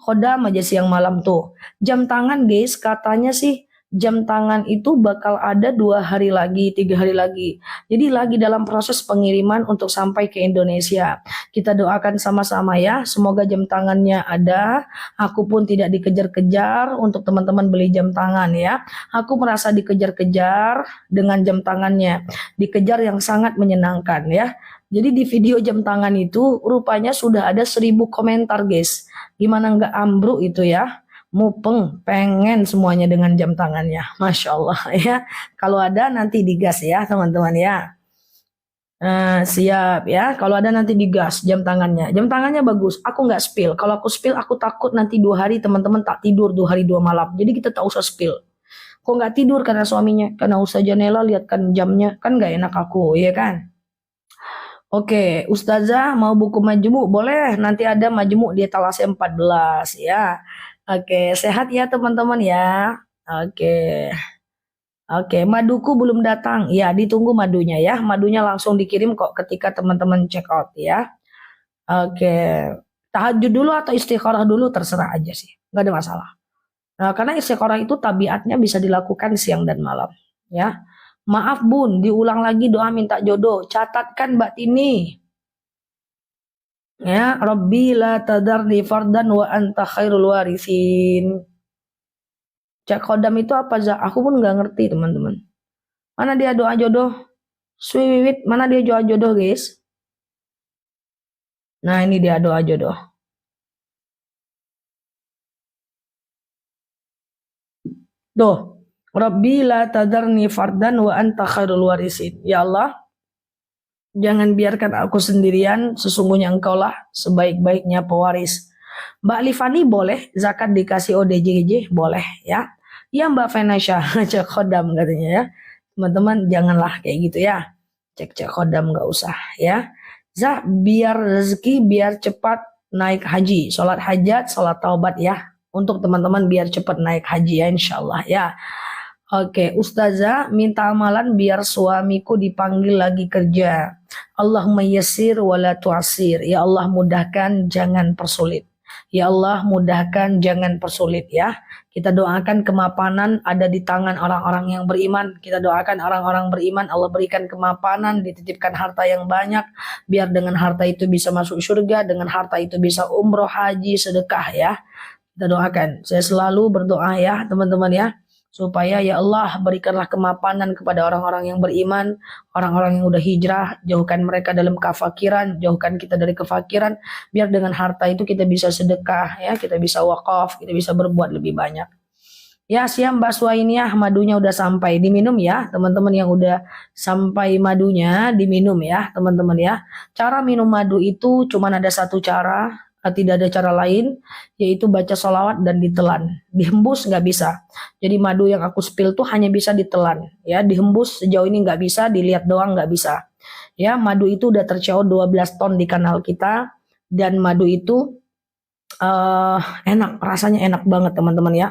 Khodam aja siang malam tuh. Jam tangan guys, katanya sih jam tangan itu bakal ada 2 hari lagi, 3 hari lagi. Jadi lagi dalam proses pengiriman untuk sampai ke Indonesia. Kita doakan sama-sama ya, semoga jam tangannya ada. Aku pun tidak dikejar-kejar untuk teman-teman beli jam tangan ya. Aku merasa dikejar-kejar dengan jam tangannya. Dikejar yang sangat menyenangkan ya. Jadi di video jam tangan itu rupanya sudah ada 1000 komentar guys. Gimana nggak ambruk itu ya? Mupeng, pengen semuanya dengan jam tangannya. Masya Allah ya. Kalau ada nanti digas ya teman-teman ya. Siap ya. Kalau ada nanti digas jam tangannya. Jam tangannya bagus. Aku nggak spill. Kalau aku spill aku takut nanti 2 hari teman-teman tak tidur 2 hari 2 malam. Jadi kita tak usah spill. Kok nggak tidur karena suaminya? Karena Ustazah Nela lihat kan jamnya. Kan nggak enak aku, ya kan? Oke, Ustazah mau buku majemuk? Boleh, nanti ada majemuk di etalase 14 ya. Oke, sehat ya teman-teman ya. Oke. Oke, maduku belum datang. Ya, ditunggu madunya ya. Madunya langsung dikirim kok ketika teman-teman check out ya. Oke. Tahajud dulu atau istikharah dulu terserah aja sih. Nggak ada masalah. Nah, karena istikharah itu tabiatnya bisa dilakukan siang dan malam ya. Maaf Bun, diulang lagi doa minta jodoh. Catatkan Mbak Tini. Ya, Rabbi la tadarni fardan wa anta khairul warisin. Cek kodam itu apa Zah? Aku pun nggak ngerti teman-teman. Mana dia doa jodoh? Swiwit, mana dia doa jodoh guys? Nah ini dia doa jodoh. Doh. Rabbi la tadarni fardan wa anta khairul warisin. Ya Allah, jangan biarkan aku sendirian, sesungguhnya engkaulah sebaik-baiknya pewaris. Mbak Livani boleh zakat dikasih ODGJ? Boleh ya. Ya Mbak Venasya, cek khodam katanya ya. Teman-teman janganlah kayak gitu ya. Cek-cek khodam gak usah ya. Zah, biar rezeki, biar cepat naik haji. Sholat hajat, sholat taubat ya. Untuk teman-teman biar cepat naik haji ya insyaallah ya. Oke, Ustazah minta amalan biar suamiku dipanggil lagi kerja. Allahumma yassir wala tu'asir. Ya Allah mudahkan, jangan persulit. Ya Allah mudahkan, jangan persulit ya. Kita doakan kemapanan ada di tangan orang-orang yang beriman. Kita doakan orang-orang beriman Allah berikan kemapanan, dititipkan harta yang banyak. Biar dengan harta itu bisa masuk surga, dengan harta itu bisa umroh, haji, sedekah ya. Kita doakan. Saya selalu berdoa ya teman-teman ya. Supaya ya Allah berikanlah kemapanan kepada orang-orang yang beriman, orang-orang yang udah hijrah, jauhkan mereka dalam kefakiran, jauhkan kita dari kefakiran, biar dengan harta itu kita bisa sedekah ya, kita bisa wakaf, kita bisa berbuat lebih banyak. Ya siap Mbak Suainiah, madunya udah sampai, diminum ya teman-teman yang udah sampai madunya, diminum ya teman-teman ya. Cara minum madu itu cuma ada satu cara, tidak ada cara lain, yaitu baca sholawat dan ditelan. Dihembus nggak bisa. Jadi madu yang aku spill tuh hanya bisa ditelan. Ya, dihembus sejauh ini nggak bisa, dilihat doang nggak bisa. Ya, madu itu udah tercaut 12 ton di kanal kita, dan madu itu enak, rasanya enak banget teman-teman ya.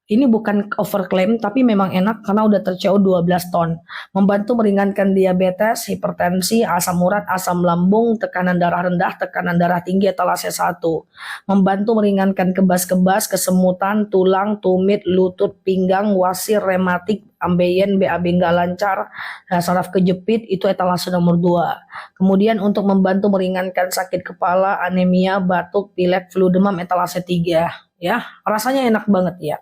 Ini bukan overclaim, tapi memang enak karena udah ter-CO 12 ton. Membantu meringankan diabetes, hipertensi, asam urat, asam lambung, tekanan darah rendah, tekanan darah tinggi, etalase 1. Membantu meringankan kebas-kebas, kesemutan, tulang, tumit, lutut, pinggang, wasir, rematik, ambeien, BAB nggak lancar, saraf kejepit, itu etalase nomor 2. Kemudian untuk membantu meringankan sakit kepala, anemia, batuk, pilek, flu demam, etalase 3. Ya, rasanya enak banget ya.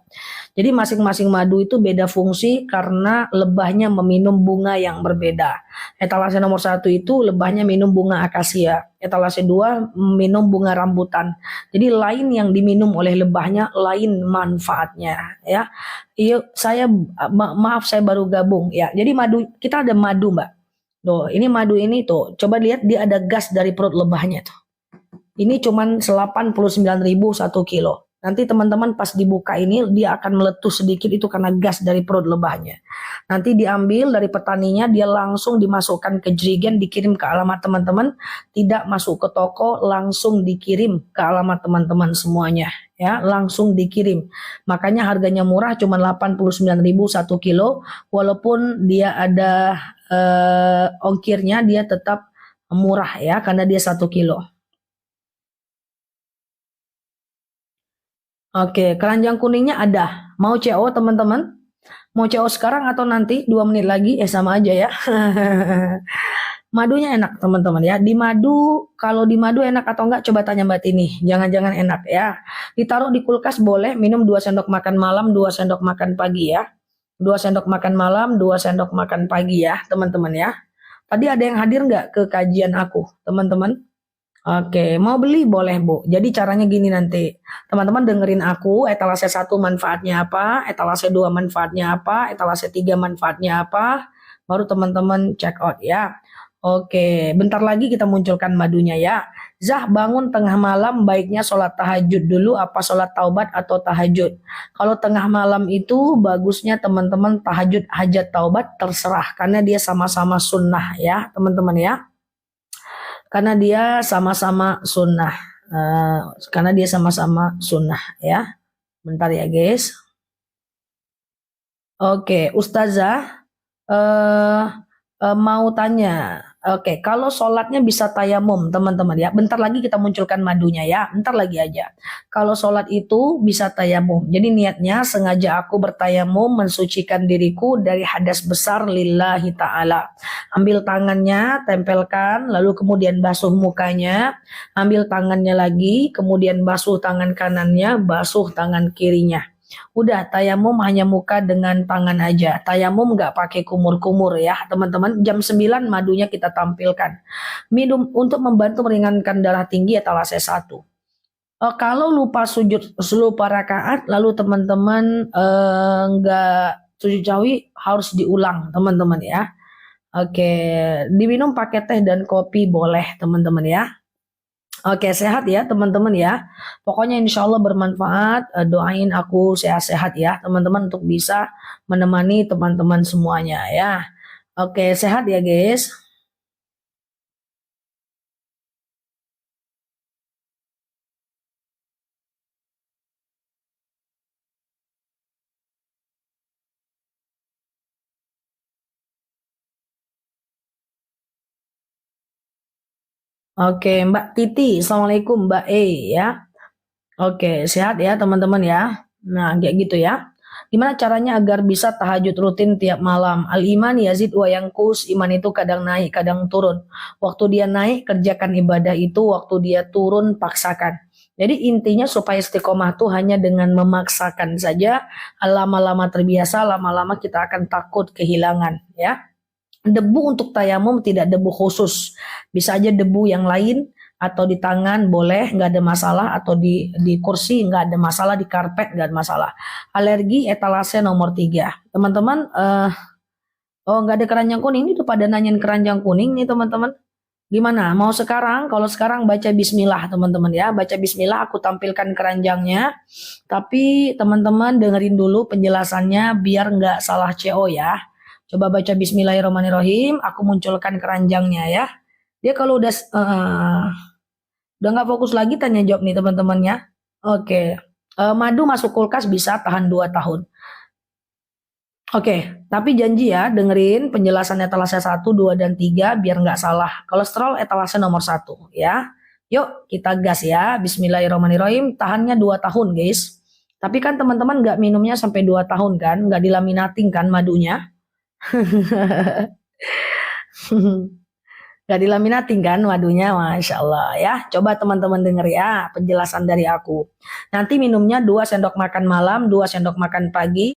Jadi masing-masing madu itu beda fungsi karena lebahnya meminum bunga yang berbeda. Etalase nomor 1 itu lebahnya minum bunga akasia. Etalase 2 minum bunga rambutan. Jadi lain yang diminum oleh lebahnya, lain manfaatnya ya. Iya, maaf saya baru gabung ya. Jadi madu kita ada madu, Mbak. Tuh, ini madu ini tuh, coba lihat dia ada gas dari perut lebahnya tuh. Ini cuman 89.000 1 kilo. Nanti teman-teman pas dibuka ini dia akan meletus sedikit itu karena gas dari perut lebahnya. Nanti diambil dari petaninya, dia langsung dimasukkan ke jerigen, dikirim ke alamat teman-teman, tidak masuk ke toko, langsung dikirim ke alamat teman-teman semuanya ya, langsung dikirim. Makanya harganya murah cuma 89.000 1 kilo, walaupun dia ada ongkirnya dia tetap murah ya karena dia 1 kilo. Oke, keranjang kuningnya ada. Mau CO teman-teman? Mau CO sekarang atau nanti 2 menit lagi? Sama aja ya. Madunya enak teman-teman ya. Di madu, kalau di madu enak atau enggak coba tanya Mbak Tini. Jangan-jangan enak ya. Ditaruh di kulkas boleh, minum 2 sendok makan malam, 2 sendok makan pagi ya. 2 sendok makan malam, 2 sendok makan pagi ya teman-teman ya. Tadi ada yang hadir enggak ke kajian aku teman-teman? Oke, mau beli boleh Bu. Jadi caranya gini nanti. Teman-teman dengerin aku, etalase 1 manfaatnya apa, etalase 2 manfaatnya apa, etalase 3 manfaatnya apa, baru teman-teman check out ya. Oke, bentar lagi kita munculkan madunya ya. Zah bangun tengah malam baiknya sholat tahajud dulu apa sholat taubat atau tahajud. Kalau tengah malam itu bagusnya teman-teman tahajud hajat taubat terserah karena dia sama-sama sunnah ya teman-teman ya. Karena dia sama-sama sunnah. Karena dia sama-sama sunnah ya. Bentar ya guys. Oke, Ustazah mau tanya. Oke, kalau sholatnya bisa tayamum teman-teman ya. Bentar lagi kita munculkan madunya ya. Bentar lagi aja. Kalau sholat itu bisa tayamum. Jadi niatnya sengaja aku bertayamum mensucikan diriku dari hadas besar lillahi ta'ala. Ambil tangannya, tempelkan, lalu kemudian basuh mukanya. Ambil tangannya lagi, kemudian basuh tangan kanannya, basuh tangan kirinya. Udah tayamum hanya muka dengan tangan aja. Tayamum nggak pakai kumur-kumur ya teman-teman. Jam 9 madunya kita tampilkan. Minum untuk membantu meringankan darah tinggi etalase 1. Kalau lupa sujud, lupa rakaat, lalu teman-teman nggak sujud jauhi harus diulang teman-teman ya. Oke, diminum pakai teh dan kopi boleh teman-teman ya. Oke, sehat ya teman-teman ya. Pokoknya insya Allah bermanfaat. Doain aku sehat-sehat ya teman-teman untuk bisa menemani teman-teman semuanya ya. Oke, sehat ya guys. Oke, Mbak Titi, Assalamualaikum Mbak E ya. Oke, sehat ya teman-teman ya. Nah, kayak gitu ya. Gimana caranya agar bisa tahajud rutin tiap malam? Al-iman yazid wa yanqus. Iman itu kadang naik, kadang turun. Waktu dia naik, kerjakan ibadah itu. Waktu dia turun, paksakan. Jadi intinya supaya istiqomah itu hanya dengan memaksakan saja. Lama-lama terbiasa, lama-lama kita akan takut kehilangan ya. Debu untuk tayamum tidak debu khusus. Bisa aja debu yang lain atau di tangan boleh, nggak ada masalah, atau di kursi nggak ada masalah, di karpet nggak ada masalah. Alergi etalase nomor 3. Teman-teman, oh nggak ada keranjang kuning, ini tuh pada nanyain keranjang kuning nih teman-teman. Gimana? Mau sekarang? Kalau sekarang baca bismillah teman-teman ya. Baca bismillah aku tampilkan keranjangnya. Tapi teman-teman dengerin dulu penjelasannya biar nggak salah CO ya. Coba baca bismillahirrahmanirrahim. Aku munculkan keranjangnya ya. Dia kalau udah nggak fokus lagi tanya jawab nih teman-temannya. Oke. Madu masuk kulkas bisa tahan 2 tahun. Oke, tapi janji ya dengerin penjelasan etalase 1, 2, dan 3 biar nggak salah. Kolesterol etalase nomor 1 ya. Yuk kita gas ya. Bismillahirrahmanirrahim. Tahannya 2 tahun guys. Tapi kan teman-teman nggak minumnya sampai 2 tahun kan. Nggak dilaminating kan madunya. Nggak dilaminating kan madunya. Masya Allah ya. Coba teman-teman denger ya penjelasan dari aku. Nanti minumnya 2 sendok makan malam, 2 sendok makan pagi.